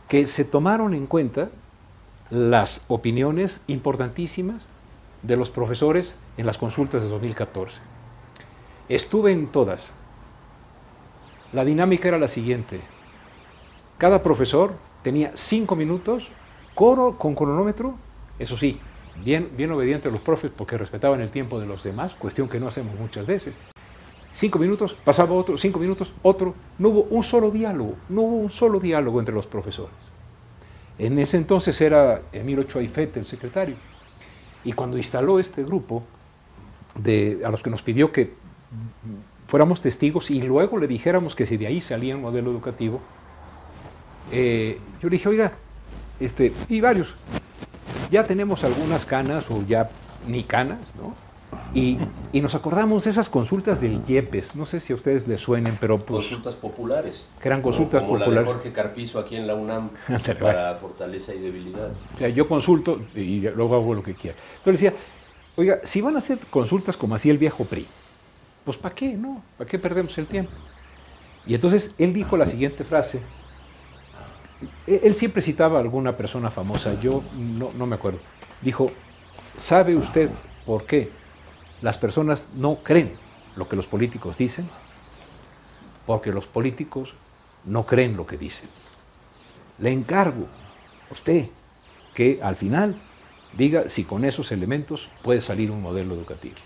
que se tomaron en cuenta las opiniones importantísimas de los profesores en las consultas de 2014. Estuve en todas. La dinámica era la siguiente. Cada profesor tenía 5 minutos, coro con cronómetro, eso sí, bien obediente a los profes porque respetaban el tiempo de los demás, cuestión que no hacemos muchas veces. 5 minutos, pasaba otro, 5 minutos, otro. No hubo un solo diálogo entre los profesores. En ese entonces era Emilio Ochoa Ifete, el secretario. Y cuando instaló este grupo, a los que nos pidió que fuéramos testigos y luego le dijéramos que si de ahí salía un modelo educativo, yo le dije, oiga, y varios, ya tenemos algunas canas o ya ni canas, ¿no? Y nos acordamos de esas consultas del IEPES, no sé si a ustedes les suenen, pero pues... Consultas populares. Que eran consultas como populares. La de Jorge Carpizo aquí en la UNAM para fortaleza y debilidad. O sea, yo consulto y luego hago lo que quiera. Entonces decía, oiga, si van a hacer consultas como hacía el viejo PRI, pues ¿para qué, no? ¿Para qué perdemos el tiempo? Y entonces él dijo la siguiente frase. Él siempre citaba a alguna persona famosa, yo no me acuerdo. Dijo, ¿sabe usted por qué las personas no creen lo que los políticos dicen? Porque los políticos no creen lo que dicen. Le encargo a usted que al final diga si con esos elementos puede salir un modelo educativo.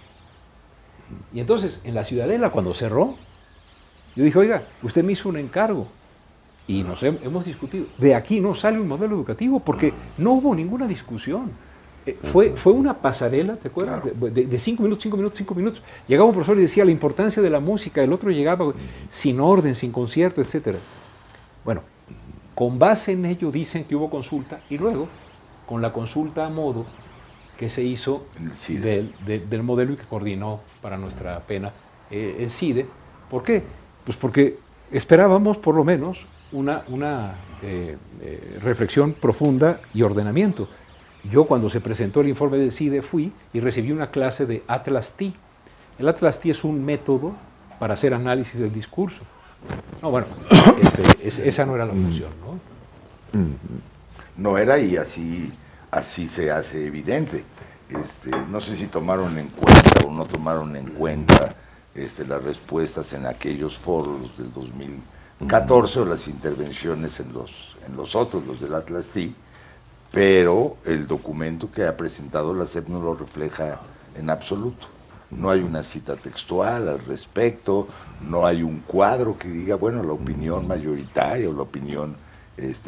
Y entonces, en la Ciudadela, cuando cerró, yo dije, oiga, usted me hizo un encargo y nos hemos discutido. De aquí no sale un modelo educativo porque no hubo ninguna discusión. Fue una pasarela, ¿te acuerdas? Claro. De 5 minutos, 5 minutos, 5 minutos. Llegaba un profesor y decía la importancia de la música, el otro llegaba sin orden, sin concierto, etc. Bueno, con base en ello dicen que hubo consulta y luego, con la consulta a modo que se hizo del modelo y que coordinó para nuestra pena el CIDE. ¿Por qué? Pues porque esperábamos por lo menos una reflexión profunda y ordenamiento. Yo cuando se presentó el informe del CIDE fui y recibí una clase de Atlas T. El Atlas T es un método para hacer análisis del discurso. No, bueno, esa no era la función, ¿no? No era y así se hace evidente. No sé si tomaron en cuenta o no tomaron en cuenta las respuestas en aquellos foros del 2014 o las intervenciones en los otros, los del Atlas T, pero el documento que ha presentado la SEP no lo refleja en absoluto. No hay una cita textual al respecto, no hay un cuadro que diga, bueno, la opinión mayoritaria o la opinión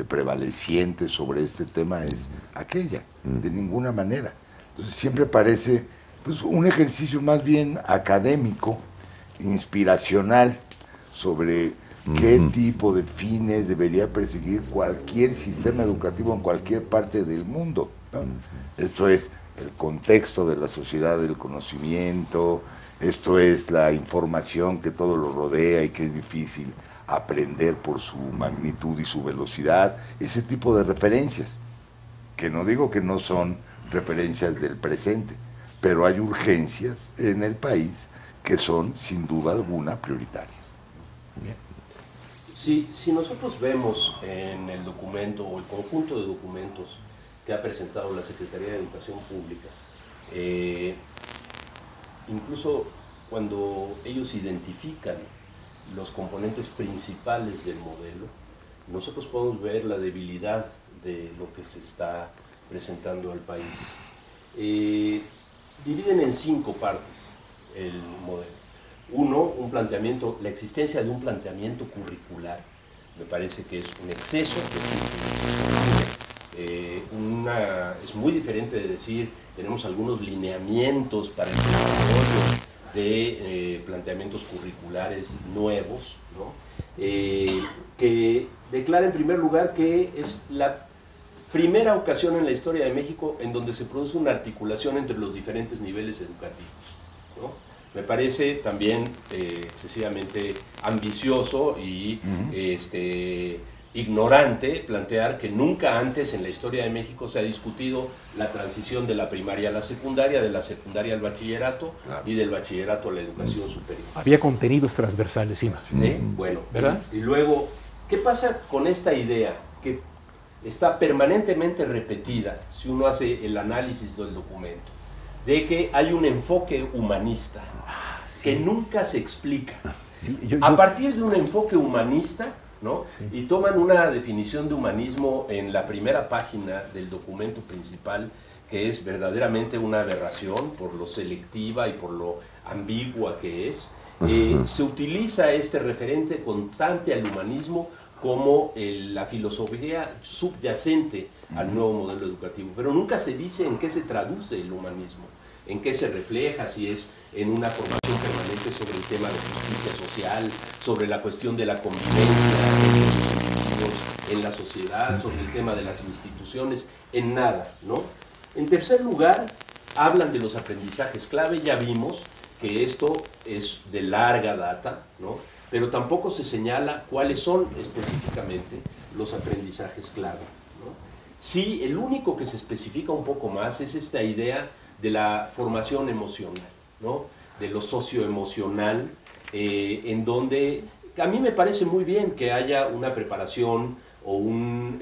prevaleciente sobre este tema es aquella, de ninguna manera. Entonces siempre parece pues, un ejercicio más bien académico, inspiracional, sobre qué tipo de fines debería perseguir cualquier sistema educativo en cualquier parte del mundo, ¿no? Esto es el contexto de la sociedad del conocimiento, esto es la información que todo lo rodea y que es difícil aprender por su magnitud y su velocidad, ese tipo de referencias que no digo que no son referencias del presente, pero hay urgencias en el país que son sin duda alguna prioritarias. Si nosotros vemos en el documento o el conjunto de documentos que ha presentado la Secretaría de Educación Pública, incluso cuando ellos identifican los componentes principales del modelo, nosotros podemos ver la debilidad de lo que se está presentando al país. Dividen en 5 partes el modelo. Uno, un planteamiento, la existencia de un planteamiento curricular, me parece que es un exceso, es muy diferente de decir, tenemos algunos lineamientos para el desarrollo de planteamientos curriculares nuevos, ¿no? Que declara en primer lugar que es la primera ocasión en la historia de México en donde se produce una articulación entre los diferentes niveles educativos, ¿no? Me parece también excesivamente ambicioso y ignorante plantear que nunca antes en la historia de México se ha discutido la transición de la primaria a la secundaria, de la secundaria al bachillerato, claro, y del bachillerato a la educación superior. Había contenidos transversales, sí. Bueno, ¿verdad? Y luego, ¿qué pasa con esta idea que está permanentemente repetida si uno hace el análisis del documento? De que hay un enfoque humanista que nunca se explica. Sí, a partir de un enfoque humanista, ¿no? Sí. Y toman una definición de humanismo en la primera página del documento principal, que es verdaderamente una aberración por lo selectiva y por lo ambigua que es. Se utiliza este referente constante al humanismo como la filosofía subyacente al nuevo modelo educativo, pero nunca se dice en qué se traduce el humanismo, en qué se refleja, si es en una formación permanente sobre el tema de justicia social, sobre la cuestión de la convivencia en la sociedad, sobre el tema de las instituciones, en nada, ¿no? En tercer lugar, hablan de los aprendizajes clave. Ya vimos que esto es de larga data, ¿no? Pero tampoco se señala cuáles son específicamente los aprendizajes clave, ¿no? Sí, el único que se especifica un poco más es esta idea de la formación emocional, ¿no? De lo socioemocional, en donde a mí me parece muy bien que haya una preparación o un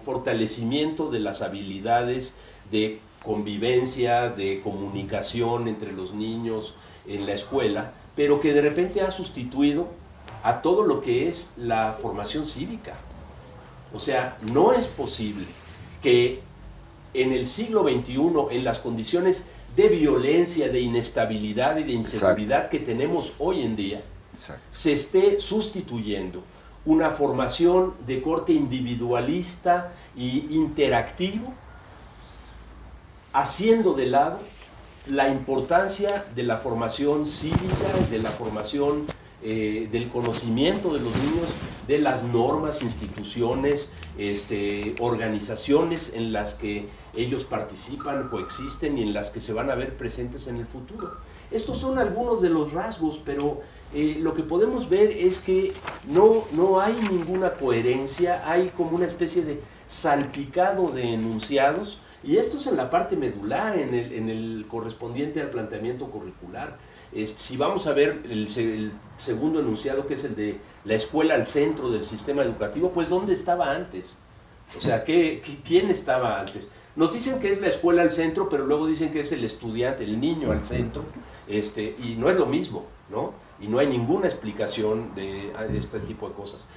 fortalecimiento de las habilidades de convivencia, de comunicación entre los niños en la escuela, pero que de repente ha sustituido a todo lo que es la formación cívica. O sea, no es posible que en el siglo XXI, en las condiciones de violencia, de inestabilidad y de inseguridad que tenemos hoy en día, se esté sustituyendo una formación de corte individualista e interactivo, haciendo de lado la importancia de la formación cívica, de la formación del conocimiento de los niños, de las normas, instituciones, organizaciones en las que ellos participan, coexisten y en las que se van a ver presentes en el futuro. Estos son algunos de los rasgos, pero lo que podemos ver es que no hay ninguna coherencia, hay como una especie de salpicado de enunciados, y esto es en la parte medular, en el correspondiente al planteamiento curricular. Si vamos a ver el segundo enunciado, que es el de la escuela al centro del sistema educativo, pues ¿dónde estaba antes? O sea, ¿quién estaba antes? Nos dicen que es la escuela al centro, pero luego dicen que es el estudiante, el niño al centro, y no es lo mismo, ¿no? Y no hay ninguna explicación de este tipo de cosas.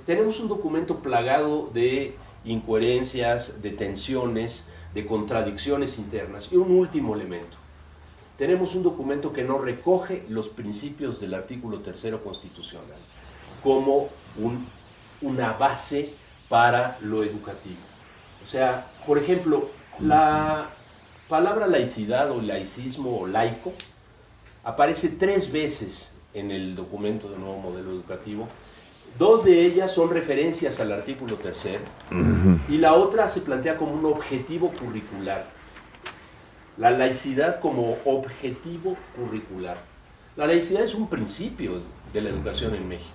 Tenemos un documento plagado de incoherencias, de tensiones, de contradicciones internas. Y un último elemento. Tenemos un documento que no recoge los principios del artículo 3º constitucional como una base para lo educativo. O sea, por ejemplo, la palabra laicidad o laicismo o laico aparece 3 veces en el documento del nuevo modelo educativo. 2 de ellas son referencias al artículo 3º y la otra se plantea como un objetivo curricular. La laicidad como objetivo curricular. La laicidad es un principio de la educación en México,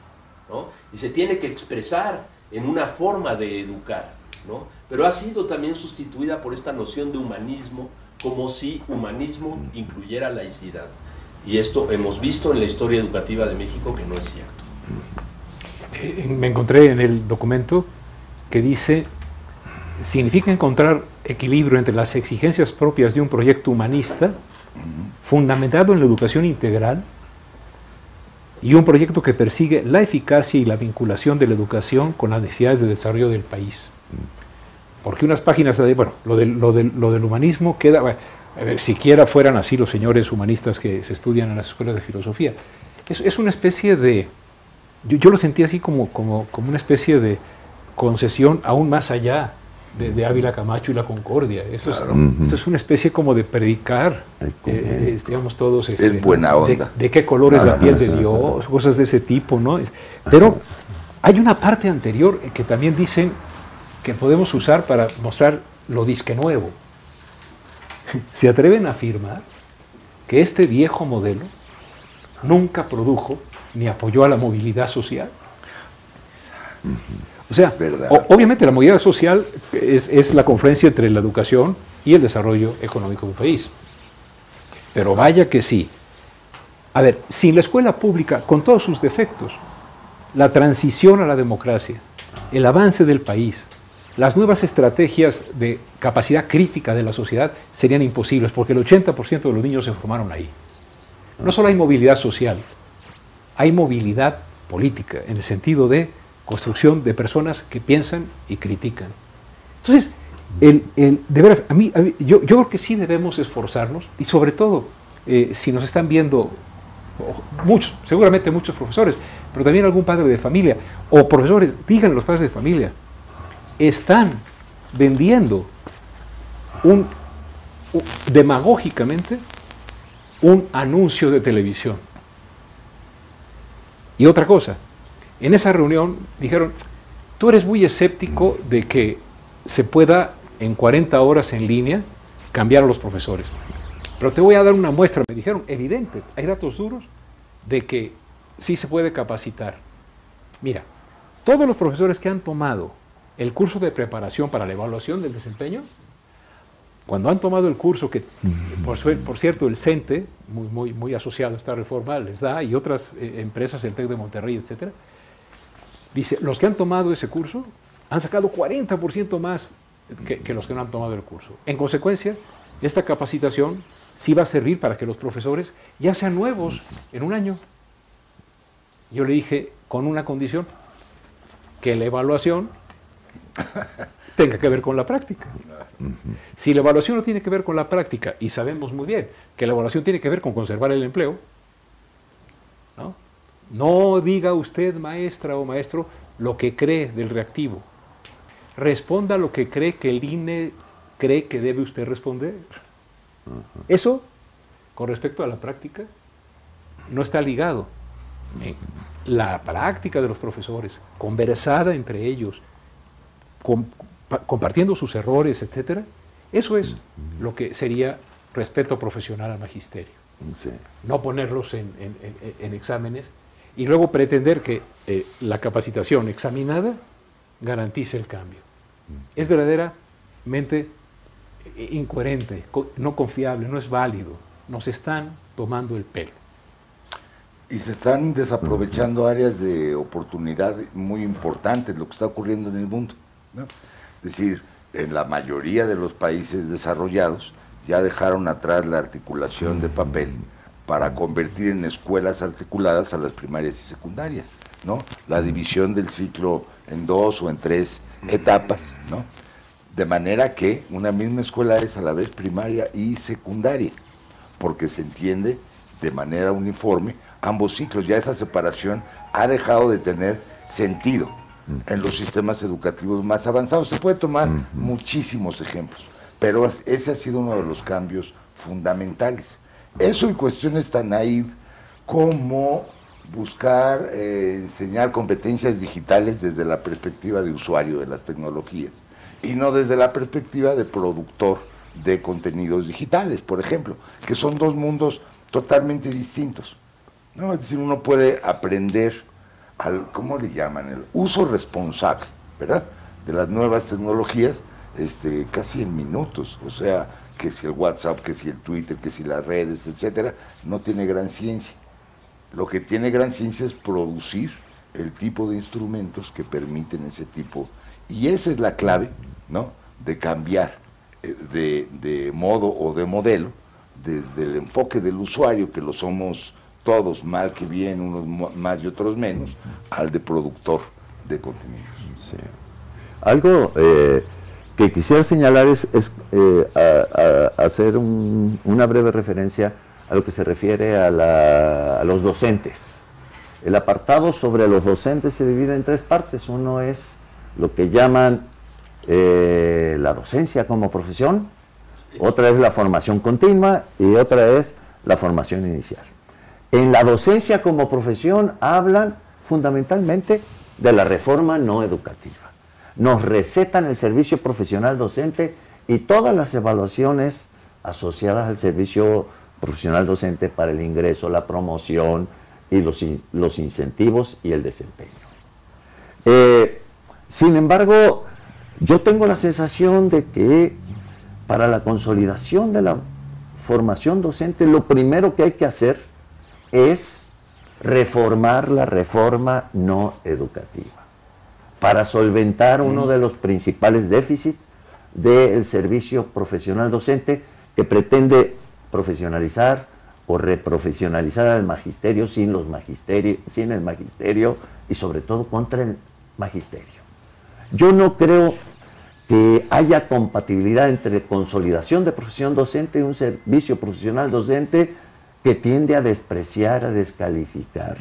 ¿no? Y se tiene que expresar en una forma de educar. ¿no? Pero ha sido también sustituida por esta noción de humanismo, como si humanismo incluyera laicidad. Y esto hemos visto en la historia educativa de México que no es cierto. Me encontré en el documento que dice: significa encontrar equilibrio entre las exigencias propias de un proyecto humanista fundamentado en la educación integral y un proyecto que persigue la eficacia y la vinculación de la educación con las necesidades de desarrollo del país. Porque unas páginas de, bueno, lo del humanismo queda, bueno, a ver, siquiera fueran así los señores humanistas que se estudian en las escuelas de filosofía. Es una especie de, yo lo sentí así como una especie de concesión aún más allá de Ávila Camacho y la Concordia. Esto es una especie como de predicar, digamos todos, es buena onda. De qué color es la piel de Dios, cosas de ese tipo, ¿no? Pero hay una parte anterior que también dicen que podemos usar para mostrar lo disque nuevo. Se atreven a afirmar que este viejo modelo nunca produjo ni apoyó a la movilidad social. O sea, obviamente la movilidad social es la confluencia entre la educación y el desarrollo económico del país. Pero vaya que sí. A ver, sin la escuela pública, con todos sus defectos, la transición a la democracia, el avance del país, las nuevas estrategias de capacidad crítica de la sociedad serían imposibles, porque el 80% de los niños se formaron ahí. No solo hay movilidad social, hay movilidad política, en el sentido de construcción de personas que piensan y critican. Entonces, de veras, yo creo que sí debemos esforzarnos, y sobre todo, si nos están viendo muchos, seguramente muchos profesores, pero también algún padre de familia, o profesores, díganle a los padres de familia, están vendiendo demagógicamente un anuncio de televisión. Y otra cosa, en esa reunión dijeron: tú eres muy escéptico de que se pueda en 40 horas en línea cambiar a los profesores. Pero te voy a dar una muestra, me dijeron, evidente, hay datos duros de que sí se puede capacitar. Mira, todos los profesores que han tomado el curso de preparación para la evaluación del desempeño, cuando han tomado el curso que, por cierto, el CENTE, muy asociado a esta reforma, les da, y otras empresas, el TEC de Monterrey, etcétera, dice, los que han tomado ese curso han sacado 40% más que los que no han tomado el curso. En consecuencia, esta capacitación sí va a servir para que los profesores ya sean nuevos en un año. Yo le dije, con una condición, que la evaluación tenga que ver con la práctica. Si la evaluación no tiene que ver con la práctica, y sabemos muy bien que la evaluación tiene que ver con conservar el empleo, no diga usted, maestra o maestro, lo que cree del reactivo. Responda lo que cree que el INE cree que debe usted responder. Eso, con respecto a la práctica, no está ligado. La práctica de los profesores, conversada entre ellos, compartiendo sus errores, etcétera, eso es lo que sería respeto profesional al magisterio. Sí. No ponerlos en exámenes y luego pretender que la capacitación examinada garantice el cambio. Es verdaderamente incoherente, no confiable, no es válido. Nos están tomando el pelo. Y se están desaprovechando áreas de oportunidad muy importantes, lo que está ocurriendo en el mundo, ¿no? Es decir, en la mayoría de los países desarrollados ya dejaron atrás la articulación de papel para convertir en escuelas articuladas a las primarias y secundarias, ¿no? La división del ciclo en 2 o en 3 etapas, ¿no? De manera que una misma escuela es a la vez primaria y secundaria, porque se entiende de manera uniforme ambos ciclos. Ya esa separación ha dejado de tener sentido en los sistemas educativos más avanzados. Se puede tomar muchísimos ejemplos, pero ese ha sido uno de los cambios fundamentales. Eso y cuestiones tan naif como buscar enseñar competencias digitales desde la perspectiva de usuario de las tecnologías y no desde la perspectiva de productor de contenidos digitales, por ejemplo, que son dos mundos totalmente distintos, ¿no? Es decir, uno puede aprender al, ¿cómo le llaman? El uso responsable, ¿verdad? de las nuevas tecnologías casi en minutos. O sea, que si el WhatsApp, que si el Twitter, que si las redes, etcétera, no tiene gran ciencia. Lo que tiene gran ciencia es producir el tipo de instrumentos que permiten ese tipo. Y esa es la clave, ¿no?, de cambiar de modo o de modelo, desde el enfoque del usuario, que lo somos todos, mal que bien, unos más y otros menos, al de productor de contenidos. Sí. Algo que quisiera señalar es hacer una breve referencia a lo que se refiere a los docentes. El apartado sobre los docentes se divide en tres partes. Uno es lo que llaman la docencia como profesión, otra es la formación continua y otra es la formación inicial. En la docencia como profesión hablan fundamentalmente de la reforma no educativa. Nos recetan el servicio profesional docente y todas las evaluaciones asociadas al servicio profesional docente para el ingreso, la promoción y los incentivos y el desempeño. Sin embargo, yo tengo la sensación de que para la consolidación de la formación docente, lo primero que hay que hacer es reformar la reforma no educativa para solventar uno de los principales déficits del servicio profesional docente, que pretende profesionalizar o reprofesionalizar al magisterio sin el magisterio y sobre todo contra el magisterio. Yo no creo que haya compatibilidad entre consolidación de profesión docente y un servicio profesional docente que tiende a despreciar, a descalificar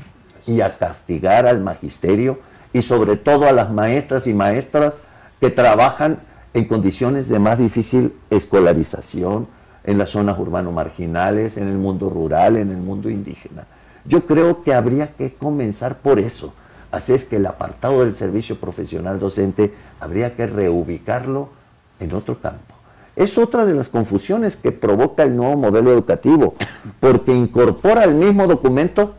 y a castigar al magisterio y sobre todo a las maestras y maestras que trabajan en condiciones de más difícil escolarización en las zonas urbano-marginales, en el mundo rural, en el mundo indígena. Yo creo que habría que comenzar por eso. Así es que el apartado del servicio profesional docente habría que reubicarlo en otro campo. Es otra de las confusiones que provoca el nuevo modelo educativo, porque incorpora al mismo documento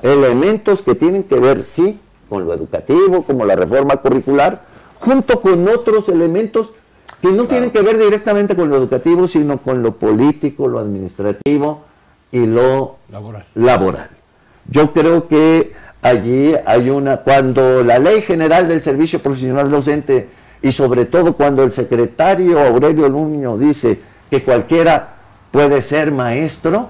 elementos que tienen que ver, sí, con lo educativo, como la reforma curricular, junto con otros elementos que no tienen que ver directamente con lo educativo, sino con lo político, lo administrativo y lo laboral. Yo creo que allí hay cuando la Ley General del Servicio Profesional Docente y sobre todo cuando el secretario Aurelio Nuño dice que cualquiera puede ser maestro,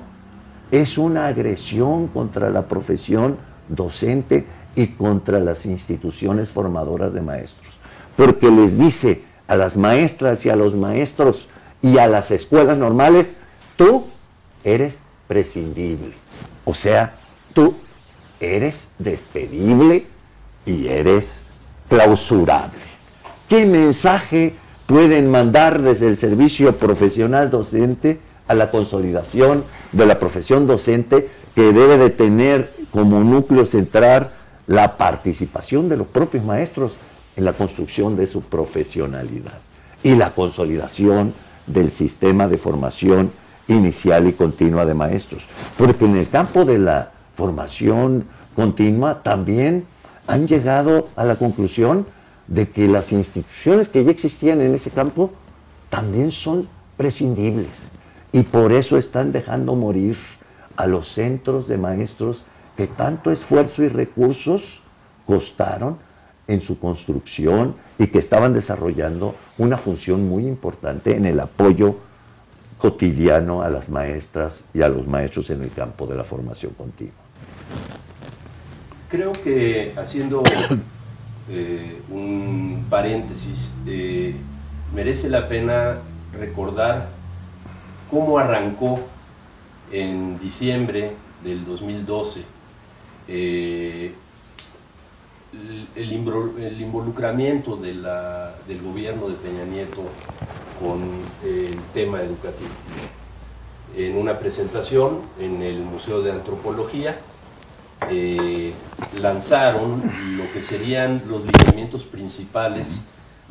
es una agresión contra la profesión docente y contra las instituciones formadoras de maestros, porque les dice a las maestras y a los maestros y a las escuelas normales: tú eres prescindible, o sea, tú eres despedible y eres clausurable. ¿Qué mensaje pueden mandar desde el servicio profesional docente a la consolidación de la profesión docente, que debe de tener como núcleo central la participación de los propios maestros en la construcción de su profesionalidad y la consolidación del sistema de formación inicial y continua de maestros? Porque en el campo de la formación continua también han llegado a la conclusión de que las instituciones que ya existían en ese campo también son prescindibles, y por eso están dejando morir a los centros de maestros que tanto esfuerzo y recursos costaron en su construcción y que estaban desarrollando una función muy importante en el apoyo cotidiano a las maestras y a los maestros en el campo de la formación continua. Creo que, haciendo un paréntesis, merece la pena recordar cómo arrancó en diciembre del 2012 el involucramiento del gobierno de Peña Nieto con el tema educativo. En una presentación en el Museo de Antropología lanzaron lo que serían los lineamientos principales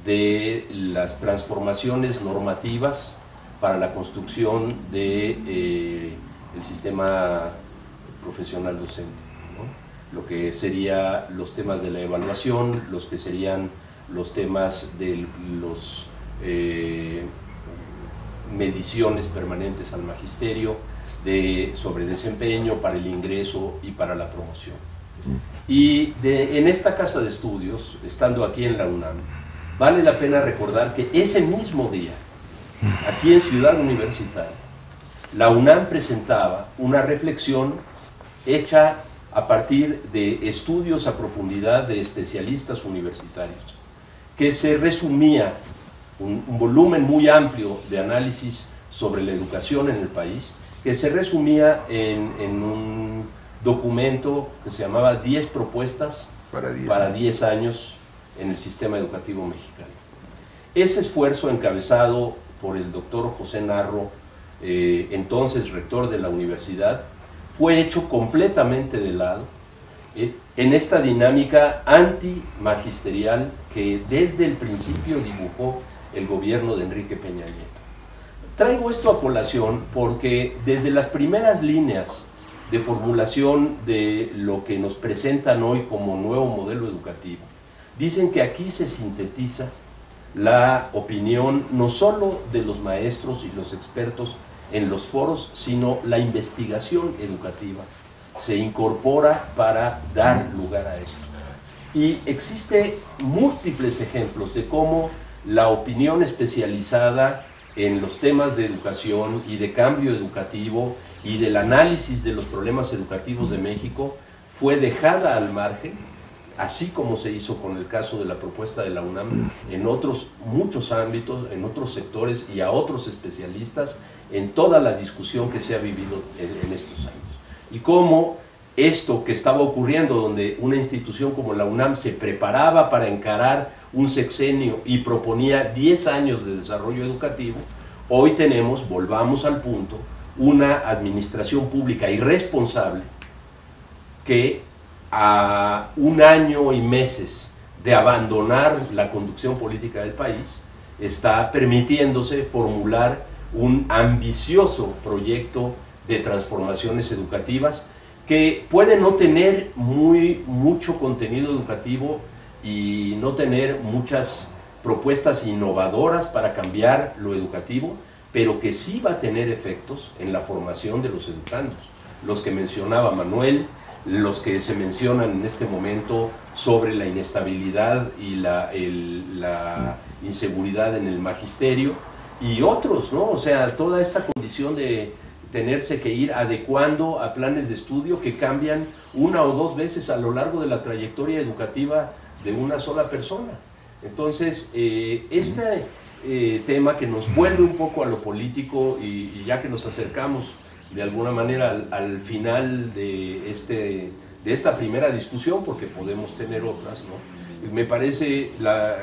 de las transformaciones normativas para la construcción del sistema profesional docente, ¿no? Lo que serían los temas de la evaluación, los que serían los temas de los mediciones permanentes al magisterio, sobre desempeño, para el ingreso y para la promoción. Y en esta casa de estudios, estando aquí en la UNAM, vale la pena recordar que ese mismo día, aquí en Ciudad Universitaria, la UNAM presentaba una reflexión hecha a partir de estudios a profundidad de especialistas universitarios, que se resumía un volumen muy amplio de análisis sobre la educación en el país, que se resumía en un documento que se llamaba 10 propuestas para 10 años en el sistema educativo mexicano. Ese esfuerzo, encabezado por el doctor José Narro, entonces rector de la universidad, fue hecho completamente de lado en esta dinámica antimagisterial que desde el principio dibujó el gobierno de Enrique Peña Nieto. Traigo esto a colación porque desde las primeras líneas de formulación de lo que nos presentan hoy como nuevo modelo educativo, dicen que aquí se sintetiza la opinión no solo de los maestros y los expertos en los foros, sino la investigación educativa se incorpora para dar lugar a esto. Y existe múltiples ejemplos de cómo la opinión especializada en los temas de educación y de cambio educativo y del análisis de los problemas educativos de México fue dejada al margen, así como se hizo con el caso de la propuesta de la UNAM, en otros muchos ámbitos, en otros sectores y a otros especialistas, en toda la discusión que se ha vivido en estos años. Y cómo esto que estaba ocurriendo, donde una institución como la UNAM se preparaba para encarar un sexenio y proponía 10 años de desarrollo educativo, hoy tenemos, volvamos al punto, una administración pública irresponsable que a un año y meses de abandonar la conducción política del país, está permitiéndose formular un ambicioso proyecto de transformaciones educativas que puede no tener mucho contenido educativo y no tener muchas propuestas innovadoras para cambiar lo educativo, pero que sí va a tener efectos en la formación de los educandos, los que mencionaba Manuel, los que se mencionan en este momento sobre la inestabilidad y la inseguridad en el magisterio, y otros, ¿no? O sea, toda esta condición de tenerse que ir adecuando a planes de estudio que cambian una o dos veces a lo largo de la trayectoria educativa de una sola persona. Entonces, este tema que nos vuelve un poco a lo político, y ya que nos acercamos de alguna manera al final de esta primera discusión, porque podemos tener otras, ¿no? Me parece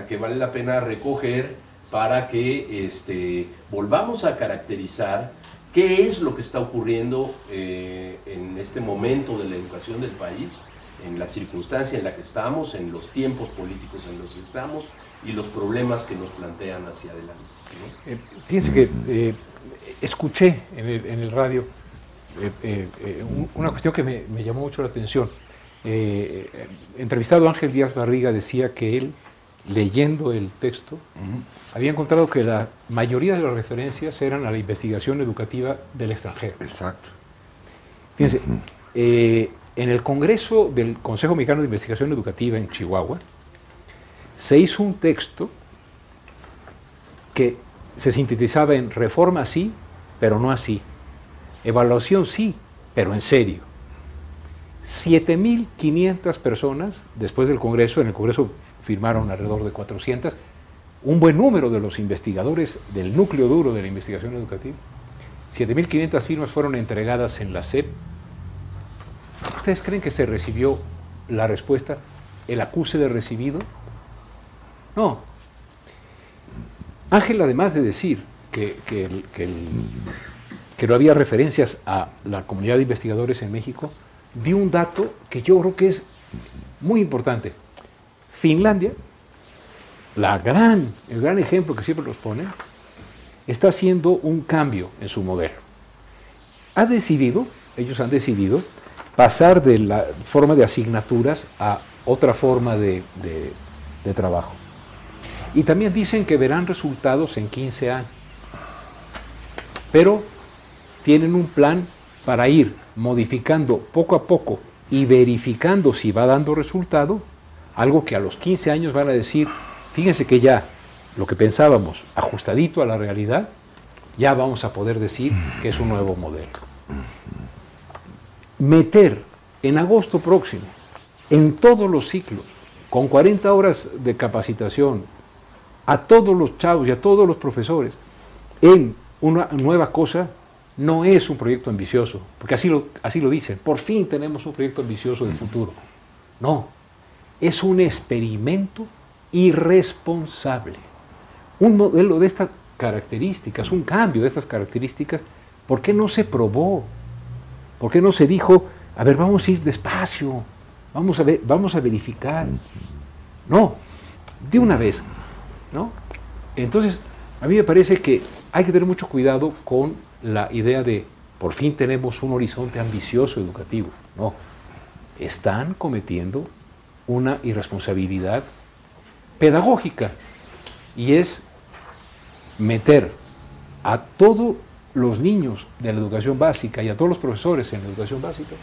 que vale la pena recoger para que volvamos a caracterizar qué es lo que está ocurriendo en este momento de la educación del país, en la circunstancia en la que estamos, en los tiempos políticos en los que estamos y los problemas que nos plantean hacia adelante, ¿no? Fíjense que escuché en el radio una cuestión que me llamó mucho la atención. Entrevistado Ángel Díaz Barriga decía que él, leyendo el texto, había encontrado que la mayoría de las referencias eran a la investigación educativa del extranjero. Exacto. Fíjense, en el Congreso del Consejo Mexicano de Investigación Educativa en Chihuahua, se hizo un texto que se sintetizaba en reforma sí, pero no así. Evaluación sí, pero en serio. 7.500 personas, después del Congreso, en el Congreso firmaron alrededor de 400, un buen número de los investigadores del núcleo duro de la investigación educativa. 7.500 firmas fueron entregadas en la SEP. ¿Ustedes creen que se recibió la respuesta, el acuse de recibido? No. Ángel, además de decir que no había referencias a la comunidad de investigadores en México, dio un dato que yo creo que es muy importante. Finlandia, el gran ejemplo que siempre los ponen, está haciendo un cambio en su modelo. Ellos han decidido pasar de la forma de asignaturas a otra forma de trabajo. Y también dicen que verán resultados en 15 años. Pero tienen un plan para ir modificando poco a poco y verificando si va dando resultado, algo que a los 15 años van a decir, fíjense que ya lo que pensábamos ajustadito a la realidad, ya vamos a poder decir que es un nuevo modelo. Meter en agosto próximo, en todos los ciclos, con 40 horas de capacitación, a todos los chavos y a todos los profesores, en una nueva cosa, no es un proyecto ambicioso, porque así lo dicen, por fin tenemos un proyecto ambicioso de futuro. No, es un experimento irresponsable. Un modelo de estas características, un cambio de estas características, ¿por qué no se probó? ¿Por qué no se dijo, a ver, vamos a ir despacio, vamos a verificar? No, de una vez, ¿no? Entonces, a mí me parece que hay que tener mucho cuidado con la idea de, por fin tenemos un horizonte ambicioso educativo. No, están cometiendo una irresponsabilidad pedagógica, y es meter a todos los niños de la educación básica y a todos los profesores en la educación básica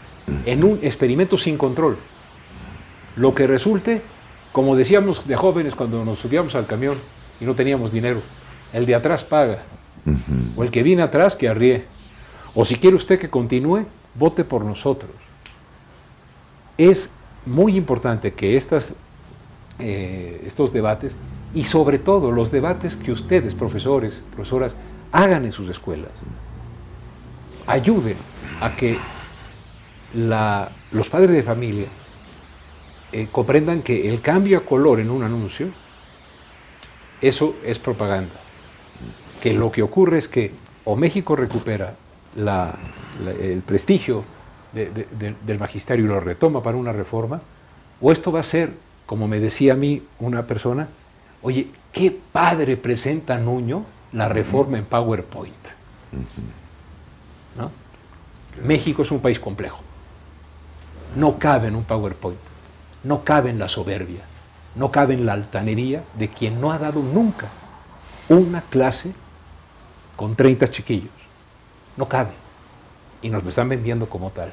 en un experimento sin control. Lo que resulte, como decíamos de jóvenes cuando nos subíamos al camión y no teníamos dinero, el de atrás paga, o el que viene atrás que arríe, o si quiere usted que continúe, vote por nosotros. Es muy importante que estos debates, y sobre todo los debates que ustedes, profesores, profesoras, hagan en sus escuelas, ayuden a que los padres de familia comprendan que el cambio a color en un anuncio, eso es propaganda. Que lo que ocurre es que o México recupera el prestigio del magisterio y lo retoma para una reforma, o esto va a ser, como me decía a mí una persona, oye, qué padre presenta Nuño la reforma en PowerPoint. ¿No? México es un país complejo. No cabe en un PowerPoint, no cabe en la soberbia, no cabe en la altanería de quien no ha dado nunca una clase con 30 chiquillos. No cabe. Y nos lo están vendiendo como tal.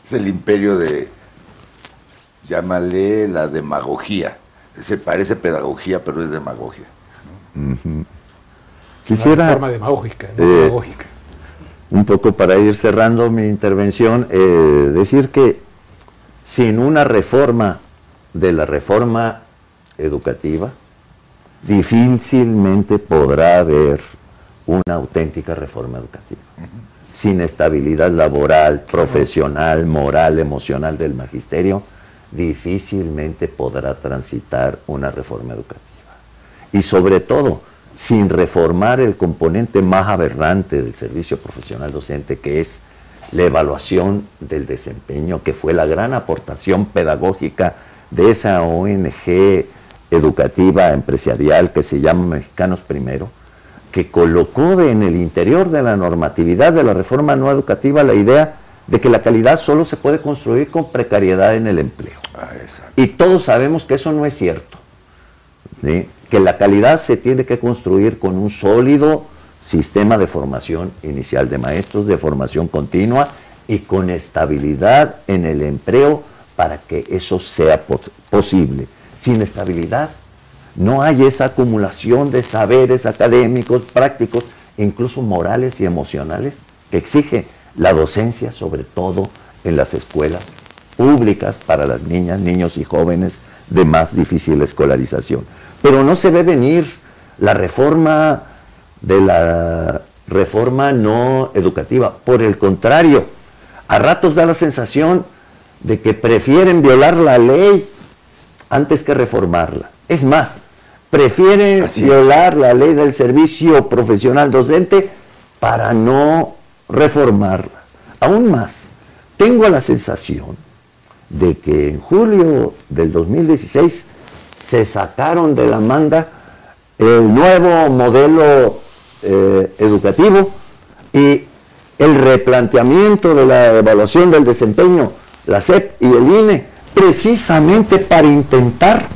Es el imperio de, llámale la demagogía. Se parece pedagogía, pero es demagogia. Quisiera, una forma demagógica, no pedagógica. Un poco para ir cerrando mi intervención, decir que sin una reforma de la reforma educativa, difícilmente podrá haber una auténtica reforma educativa. Sin estabilidad laboral, profesional, moral, emocional del magisterio, difícilmente podrá transitar una reforma educativa. Y sobre todo, sin reformar el componente más aberrante del servicio profesional docente, que es la evaluación del desempeño, que fue la gran aportación pedagógica de esa ONG educativa empresarial que se llama Mexicanos Primero, que colocó en el interior de la normatividad de la reforma no educativa la idea de que la calidad solo se puede construir con precariedad en el empleo. Y todos sabemos que eso no es cierto, ¿sí? Que la calidad se tiene que construir con un sólido sistema de formación inicial de maestros, de formación continua y con estabilidad en el empleo para que eso sea posible. Sin estabilidad no hay esa acumulación de saberes académicos, prácticos, incluso morales y emocionales que exige la docencia, sobre todo en las escuelas públicas para las niñas, niños y jóvenes de más difícil escolarización. Pero no se ve venir la reforma de la reforma no educativa. Por el contrario, a ratos da la sensación de que prefieren violar la ley antes que reformarla. Es más, prefieren violar la ley del servicio profesional docente para no reformarla. Aún más, tengo la sensación de que en julio del 2016 se sacaron de la manga el nuevo modelo educativo y el replanteamiento de la evaluación del desempeño, la SEP y el INE, precisamente para intentar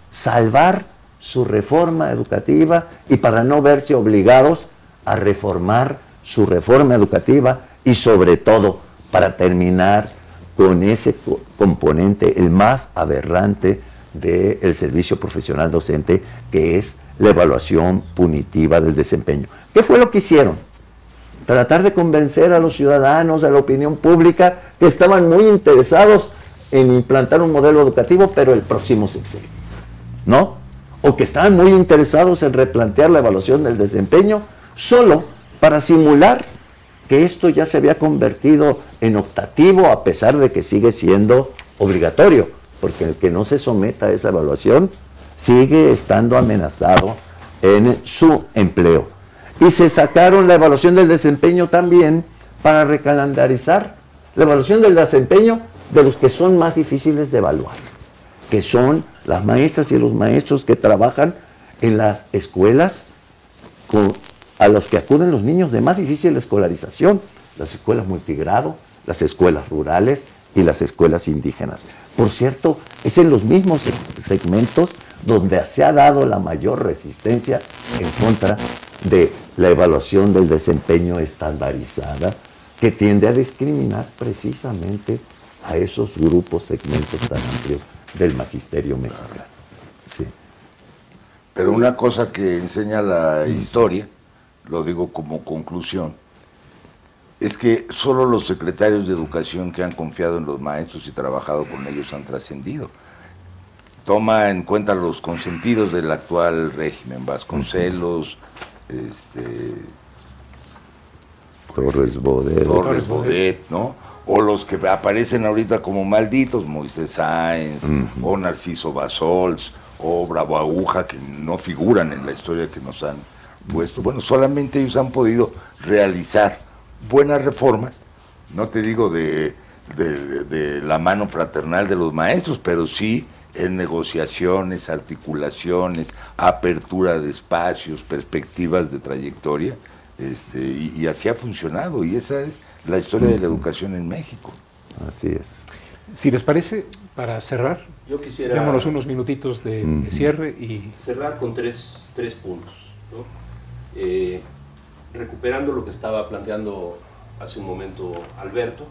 salvar su reforma educativa y para no verse obligados a reformar su reforma educativa y sobre todo para terminar con ese componente, el más aberrante del servicio profesional docente, que es la evaluación punitiva del desempeño. ¿Qué fue lo que hicieron? Tratar de convencer a los ciudadanos, a la opinión pública, que estaban muy interesados en implantar un modelo educativo, pero el próximo sexenio, ¿no? O que estaban muy interesados en replantear la evaluación del desempeño, solo para simular que esto ya se había convertido en optativo, a pesar de que sigue siendo obligatorio, porque el que no se someta a esa evaluación sigue estando amenazado en su empleo. Y se sacaron la evaluación del desempeño también para recalendarizar la evaluación del desempeño de los que son más difíciles de evaluar, que son las maestras y los maestros que trabajan en las escuelas a los que acuden los niños de más difícil escolarización, las escuelas multigrado, las escuelas rurales y las escuelas indígenas. Por cierto, es en los mismos segmentos donde se ha dado la mayor resistencia en contra de la evaluación del desempeño estandarizada, que tiende a discriminar precisamente a esos grupos, segmentos tan amplios del magisterio mexicano. Sí. Pero una cosa que enseña la historia, lo digo como conclusión, es que solo los secretarios de educación que han confiado en los maestros y trabajado con ellos han trascendido. Toma en cuenta los consentidos del actual régimen, Vasconcelos, Torres Bodet, ¿no? O los que aparecen ahorita como malditos, Moisés Sáenz, o Narciso Basols, o Bravo Aguja, que no figuran en la historia que nos han puesto. Bueno, solamente ellos han podido realizar buenas reformas, no te digo de la mano fraternal de los maestros, pero sí en negociaciones, articulaciones, apertura de espacios, perspectivas de trayectoria, y así ha funcionado, y esa es la historia de la educación en México. Así es. Si les parece, para cerrar, yo quisiera démonos unos minutitos de cierre y cerrar con tres puntos, ¿no? Recuperando lo que estaba planteando hace un momento Alberto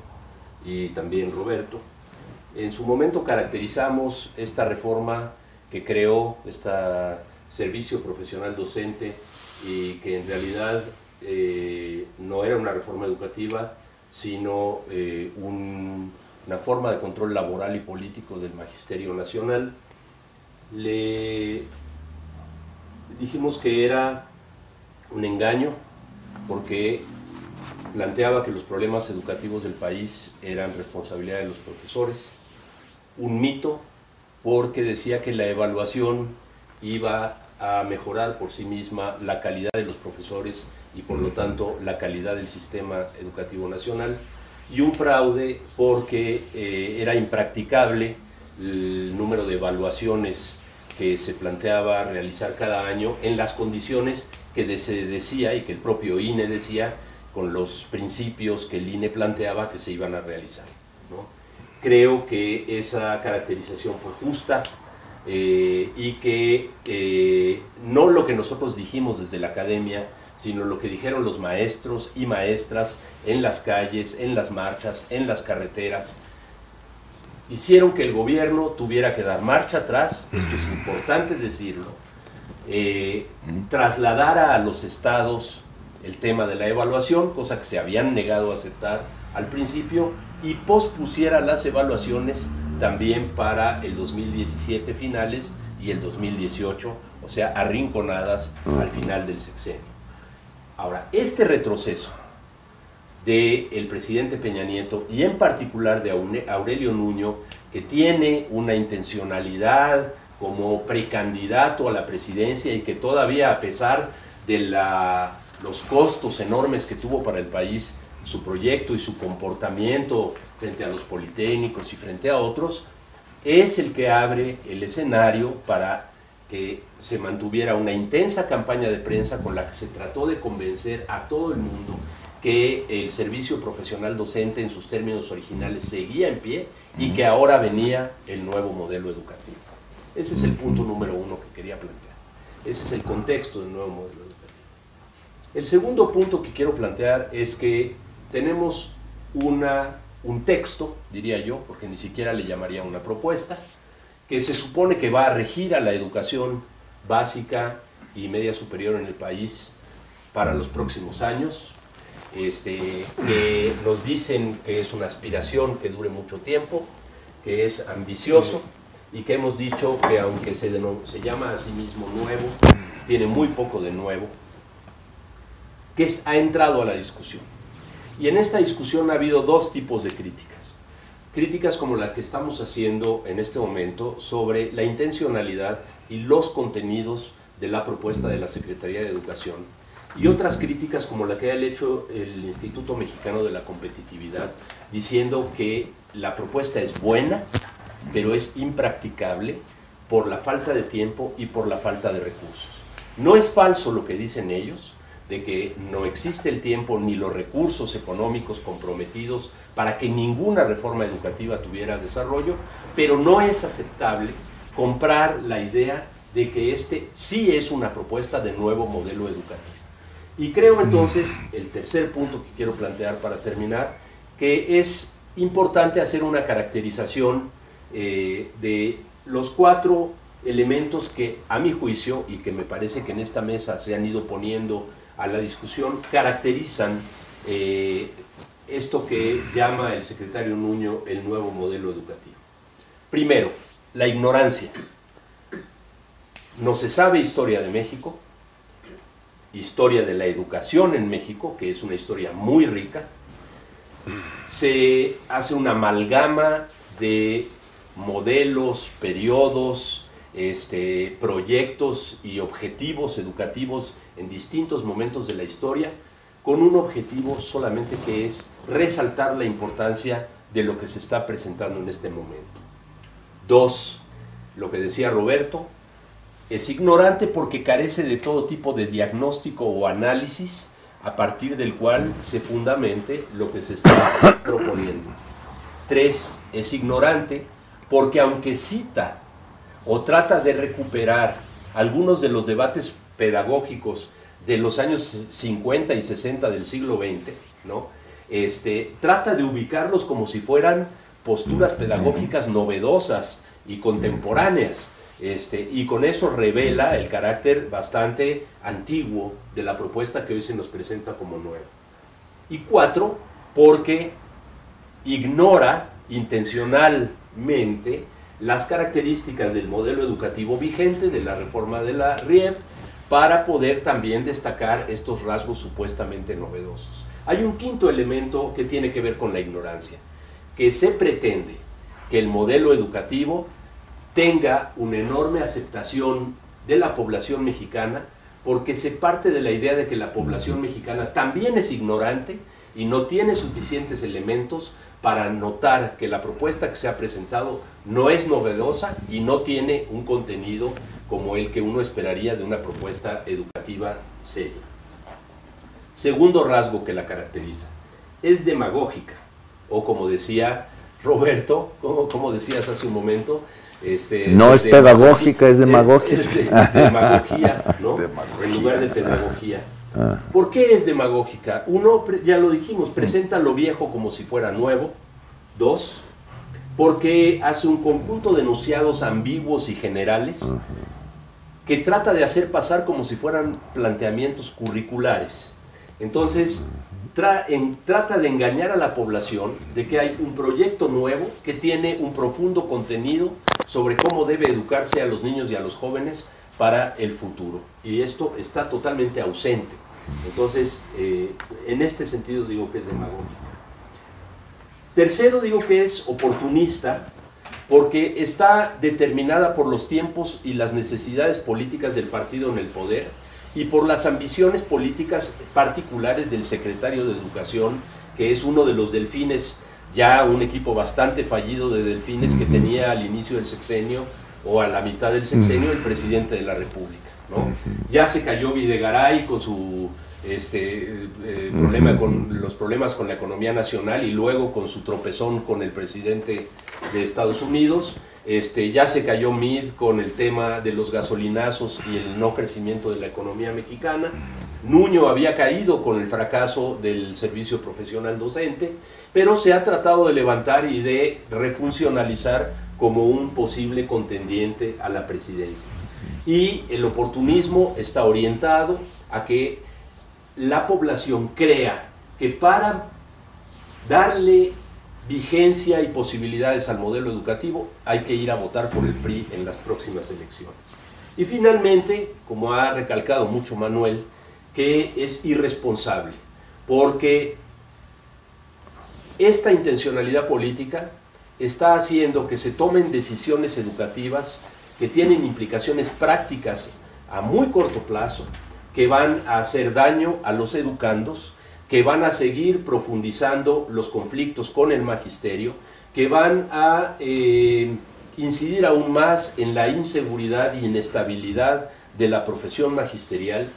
y también Roberto. En su momento caracterizamos esta reforma que creó este servicio profesional docente y que en realidad no era una reforma educativa, sino una forma de control laboral y político del Magisterio Nacional. Le dijimos que era un engaño porque planteaba que los problemas educativos del país eran responsabilidad de los profesores, un mito porque decía que la evaluación iba a mejorar por sí misma la calidad de los profesores y por lo tanto la calidad del sistema educativo nacional, y un fraude porque era impracticable el número de evaluaciones que se planteaba realizar cada año en las condiciones que se decía y que el propio INE decía, con los principios que el INE planteaba que se iban a realizar, ¿no? Creo que esa caracterización fue justa y que no lo que nosotros dijimos desde la academia, sino lo que dijeron los maestros y maestras en las calles, en las marchas, en las carreteras, hicieron que el gobierno tuviera que dar marcha atrás, esto es importante decirlo, trasladara a los estados el tema de la evaluación, cosa que se habían negado a aceptar al principio, y pospusiera las evaluaciones también para el 2017 finales y el 2018, o sea, arrinconadas al final del sexenio. Ahora, este retroceso del presidente Peña Nieto y en particular de Aurelio Nuño, que tiene una intencionalidad como precandidato a la presidencia y que todavía, a pesar de los costos enormes que tuvo para el país su proyecto y su comportamiento frente a los politécnicos y frente a otros, es el que abre el escenario para que se mantuviera una intensa campaña de prensa con la que se trató de convencer a todo el mundo que el servicio profesional docente en sus términos originales seguía en pie y que ahora venía el nuevo modelo educativo. Ese es el punto número uno que quería plantear. Ese es el contexto del nuevo modelo educativo. El segundo punto que quiero plantear es que tenemos un texto, diría yo, porque ni siquiera le llamaría una propuesta, que se supone que va a regir a la educación básica y media superior en el país para los próximos años, que nos dicen que es una aspiración que dure mucho tiempo, que es ambicioso y que hemos dicho que aunque se llama a sí mismo nuevo, tiene muy poco de nuevo, que ha entrado a la discusión. Y en esta discusión ha habido dos tipos de críticas. Críticas como la que estamos haciendo en este momento sobre la intencionalidad y los contenidos de la propuesta de la Secretaría de Educación, y otras críticas como la que ha hecho el Instituto Mexicano de la Competitividad, diciendo que la propuesta es buena, pero es impracticable por la falta de tiempo y por la falta de recursos. No es falso lo que dicen ellos, de que no existe el tiempo ni los recursos económicos comprometidos para que ninguna reforma educativa tuviera desarrollo, pero no es aceptable comprar la idea de que este sí es una propuesta de nuevo modelo educativo. Y creo entonces, el tercer punto que quiero plantear para terminar, que es importante hacer una caracterización de los 4 elementos que, a mi juicio, y que me parece que en esta mesa se han ido poniendo a la discusión, caracterizan esto que llama el secretario Nuño el nuevo modelo educativo. Primero, la ignorancia. No se sabe historia de México, historia de la educación en México, que es una historia muy rica. Se hace una amalgama de modelos, periodos, proyectos y objetivos educativos en distintos momentos de la historia, con un objetivo solamente, que es resaltar la importancia de lo que se está presentando en este momento. 2, lo que decía Roberto, es ignorante porque carece de todo tipo de diagnóstico o análisis a partir del cual se fundamente lo que se está proponiendo. 3, es ignorante porque aunque cita o trata de recuperar algunos de los debates pedagógicos de los años 50 y 60 del siglo XX, ¿no? Trata de ubicarlos como si fueran posturas pedagógicas novedosas y contemporáneas, y con eso revela el carácter bastante antiguo de la propuesta que hoy se nos presenta como nueva. Y 4, porque ignora intencionalmente las características del modelo educativo vigente de la reforma de la RIEP, para poder también destacar estos rasgos supuestamente novedosos. Hay un quinto elemento que tiene que ver con la ignorancia, que se pretende que el modelo educativo tenga una enorme aceptación de la población mexicana, porque se parte de la idea de que la población mexicana también es ignorante y no tiene suficientes elementos para notar que la propuesta que se ha presentado no es novedosa y no tiene un contenido como el que uno esperaría de una propuesta educativa seria. Segundo rasgo que la caracteriza, es demagógica, o como decía Roberto, como decías hace un momento, no es pedagógica, es demagógica. Demagogía, ¿no? En lugar de pedagogía. ¿Por qué es demagógica? Uno, ya lo dijimos, presenta lo viejo como si fuera nuevo. 2, porque hace un conjunto de enunciados ambiguos y generales que trata de hacer pasar como si fueran planteamientos curriculares. Entonces, trata de engañar a la población de que hay un proyecto nuevo que tiene un profundo contenido sobre cómo debe educarse a los niños y a los jóvenes para el futuro. Y esto está totalmente ausente. Entonces, en este sentido digo que es demagógica. Tercero, digo que es oportunista, porque está determinada por los tiempos y las necesidades políticas del partido en el poder y por las ambiciones políticas particulares del secretario de Educación, que es uno de los delfines, ya un equipo bastante fallido de delfines que tenía al inicio del sexenio o a la mitad del sexenio el presidente de la República, ¿no? Ya se cayó Videgaray con su los problemas con la economía nacional y luego con su tropezón con el presidente de Estados Unidos. Ya se cayó Mid con el tema de los gasolinazos y el no crecimiento de la economía mexicana. Nuño había caído con el fracaso del servicio profesional docente, pero se ha tratado de levantar y de refuncionalizar como un posible contendiente a la presidencia. Y el oportunismo está orientado a que la población crea que para darle vigencia y posibilidades al modelo educativo hay que ir a votar por el PRI en las próximas elecciones. Y finalmente, como ha recalcado mucho Manuel, que es irresponsable, porque esta intencionalidad política está haciendo que se tomen decisiones educativas que tienen implicaciones prácticas a muy corto plazo, que van a hacer daño a los educandos, que van a seguir profundizando los conflictos con el magisterio, que van a incidir aún más en la inseguridad y inestabilidad de la profesión magisterial,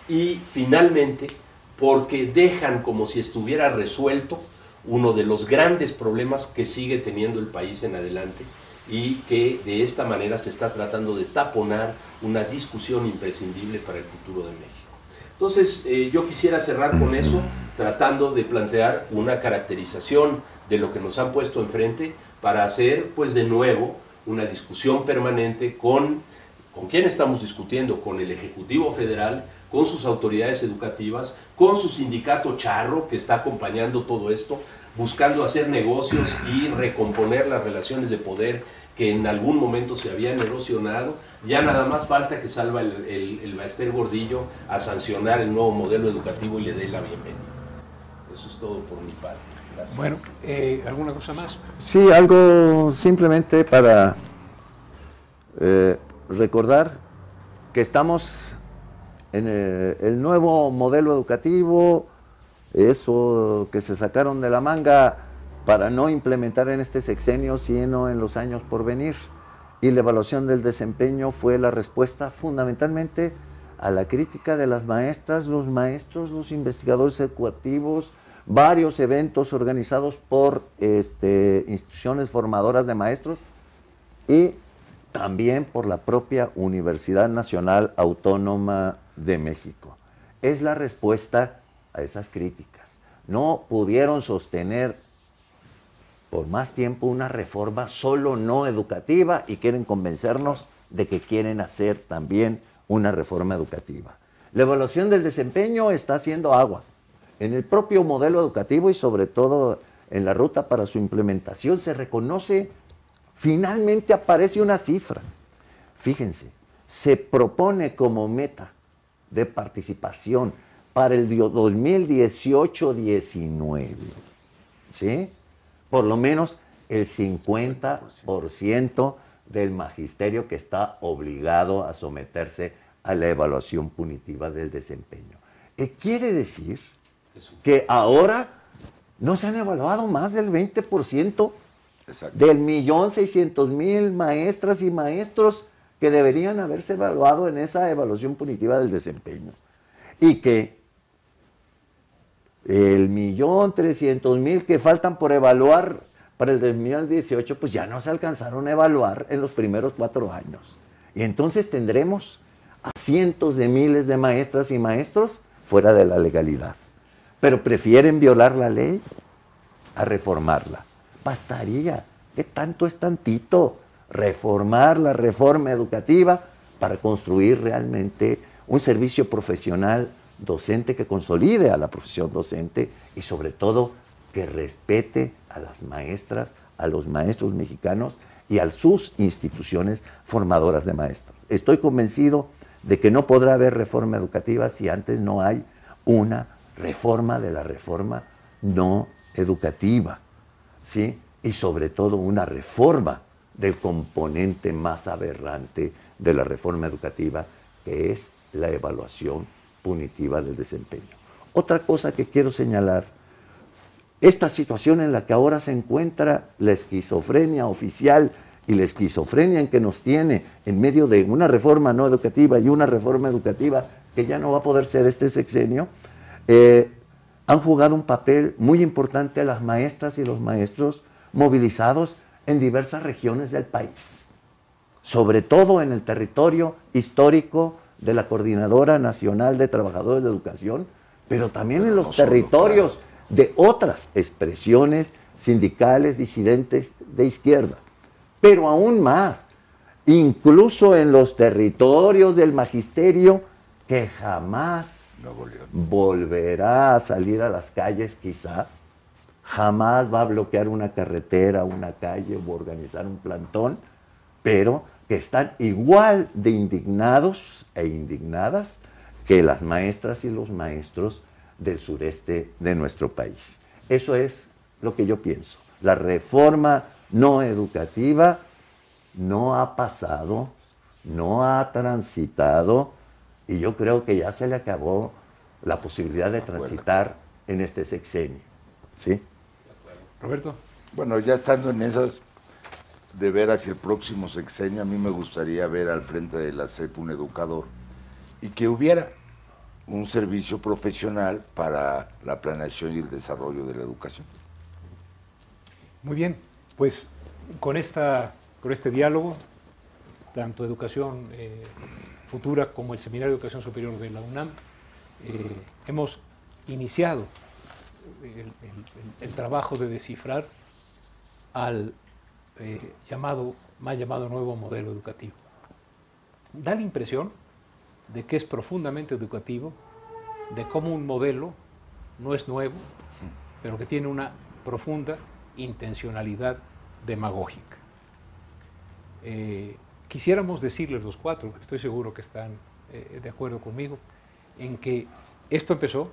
y finalmente porque dejan como si estuviera resuelto uno de los grandes problemas que sigue teniendo el país en adelante, y que de esta manera se está tratando de taponar una discusión imprescindible para el futuro de México. Entonces, yo quisiera cerrar con eso, tratando de plantear una caracterización de lo que nos han puesto enfrente para hacer, pues de nuevo, una discusión permanente con quién estamos discutiendo, con el Ejecutivo Federal, con sus autoridades educativas, con su sindicato charro que está acompañando todo esto, buscando hacer negocios y recomponer las relaciones de poder que en algún momento se habían erosionado. Ya nada más falta que salga el Baester Gordillo a sancionar el nuevo modelo educativo y le dé la bienvenida. Eso es todo por mi parte. Gracias. Bueno, ¿alguna cosa más? Sí, algo simplemente para recordar que estamos en el nuevo modelo educativo, eso que se sacaron de la manga para no implementar en este sexenio, sino en los años por venir. Y la evaluación del desempeño fue la respuesta fundamentalmente a la crítica de las maestras, los maestros, los investigadores educativos, varios eventos organizados por instituciones formadoras de maestros y también por la propia Universidad Nacional Autónoma de México. Es la respuesta a esas críticas. No pudieron sostener por más tiempo una reforma solo no educativa y quieren convencernos de que quieren hacer también una reforma educativa. La evaluación del desempeño está haciendo agua en el propio modelo educativo y sobre todo en la ruta para su implementación. Se reconoce, finalmente aparece una cifra. Fíjense, se propone como meta de participación para el 2018-19, ¿sí? Por lo menos el 50% del magisterio que está obligado a someterse a la evaluación punitiva del desempeño. Quiere decir que ahora no se han evaluado más del 20% del 1.600.000 maestras y maestros que deberían haberse evaluado en esa evaluación punitiva del desempeño. Y que el 1.300.000 que faltan por evaluar para el 2018, pues ya no se alcanzaron a evaluar en los primeros 4 años. Y entonces tendremos a cientos de miles de maestras y maestros fuera de la legalidad. Pero prefieren violar la ley a reformarla. Bastaría, ¿qué tanto es tantito? Reformar la reforma educativa para construir realmente un servicio profesional docente que consolide a la profesión docente y sobre todo que respete a las maestras, a los maestros mexicanos y a sus instituciones formadoras de maestros. Estoy convencido de que no podrá haber reforma educativa si antes no hay una reforma de la reforma no educativa, ¿sí? Y sobre todo una reforma del componente más aberrante de la reforma educativa, que es la evaluación punitiva del desempeño. Otra cosa que quiero señalar, esta situación en la que ahora se encuentra la esquizofrenia oficial y la esquizofrenia en que nos tiene en medio de una reforma no educativa y una reforma educativa que ya no va a poder ser este sexenio, han jugado un papel muy importante las maestras y los maestros movilizados en diversas regiones del país. sobre todo en el territorio histórico de la Coordinadora Nacional de Trabajadores de Educación, pero también en los territorios de otras expresiones sindicales disidentes de izquierda. Pero aún más, incluso en los territorios del magisterio que jamás volverá a salir a las calles, quizá, jamás va a bloquear una carretera, una calle o organizar un plantón, pero que están igual de indignados e indignadas que las maestras y los maestros del sureste de nuestro país. Eso es lo que yo pienso. La reforma no educativa no ha pasado, no ha transitado, y yo creo que ya se le acabó la posibilidad de transitar en este sexenio. ¿Sí? Roberto. Bueno, ya estando en esas, de ver hacia el próximo sexenio, a mí me gustaría ver al frente de la SEP un educador y que hubiera un servicio profesional para la planeación y el desarrollo de la educación. Muy bien, pues con este diálogo, tanto Educación Futura como el Seminario de Educación Superior de la UNAM, hemos iniciado el trabajo de descifrar al mal llamado nuevo modelo educativo. Da la impresión de que es profundamente educativo, de cómo un modelo no es nuevo, pero que tiene una profunda intencionalidad demagógica. Quisiéramos decirles los cuatro, estoy seguro que están de acuerdo conmigo, en que esto empezó,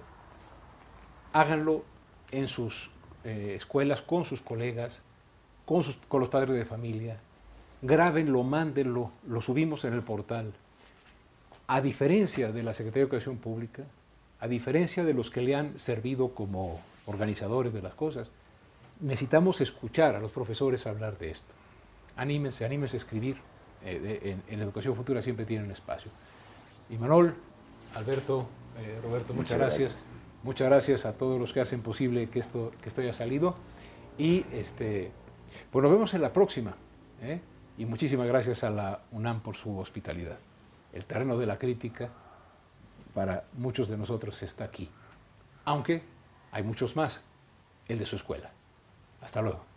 háganlo en sus escuelas, con sus colegas, con los padres de familia, grábenlo, mándenlo, lo subimos en el portal. A diferencia de la Secretaría de Educación Pública, a diferencia de los que le han servido como organizadores de las cosas, necesitamos escuchar a los profesores hablar de esto. Anímense a escribir. En Educación Futura siempre tienen espacio. Imanol, Alberto, Roberto, muchas gracias. Muchas gracias a todos los que hacen posible que esto haya salido. Y pues nos vemos en la próxima. Y muchísimas gracias a la UNAM por su hospitalidad. El terreno de la crítica para muchos de nosotros está aquí. Aunque hay muchos más, el de su escuela. Hasta luego.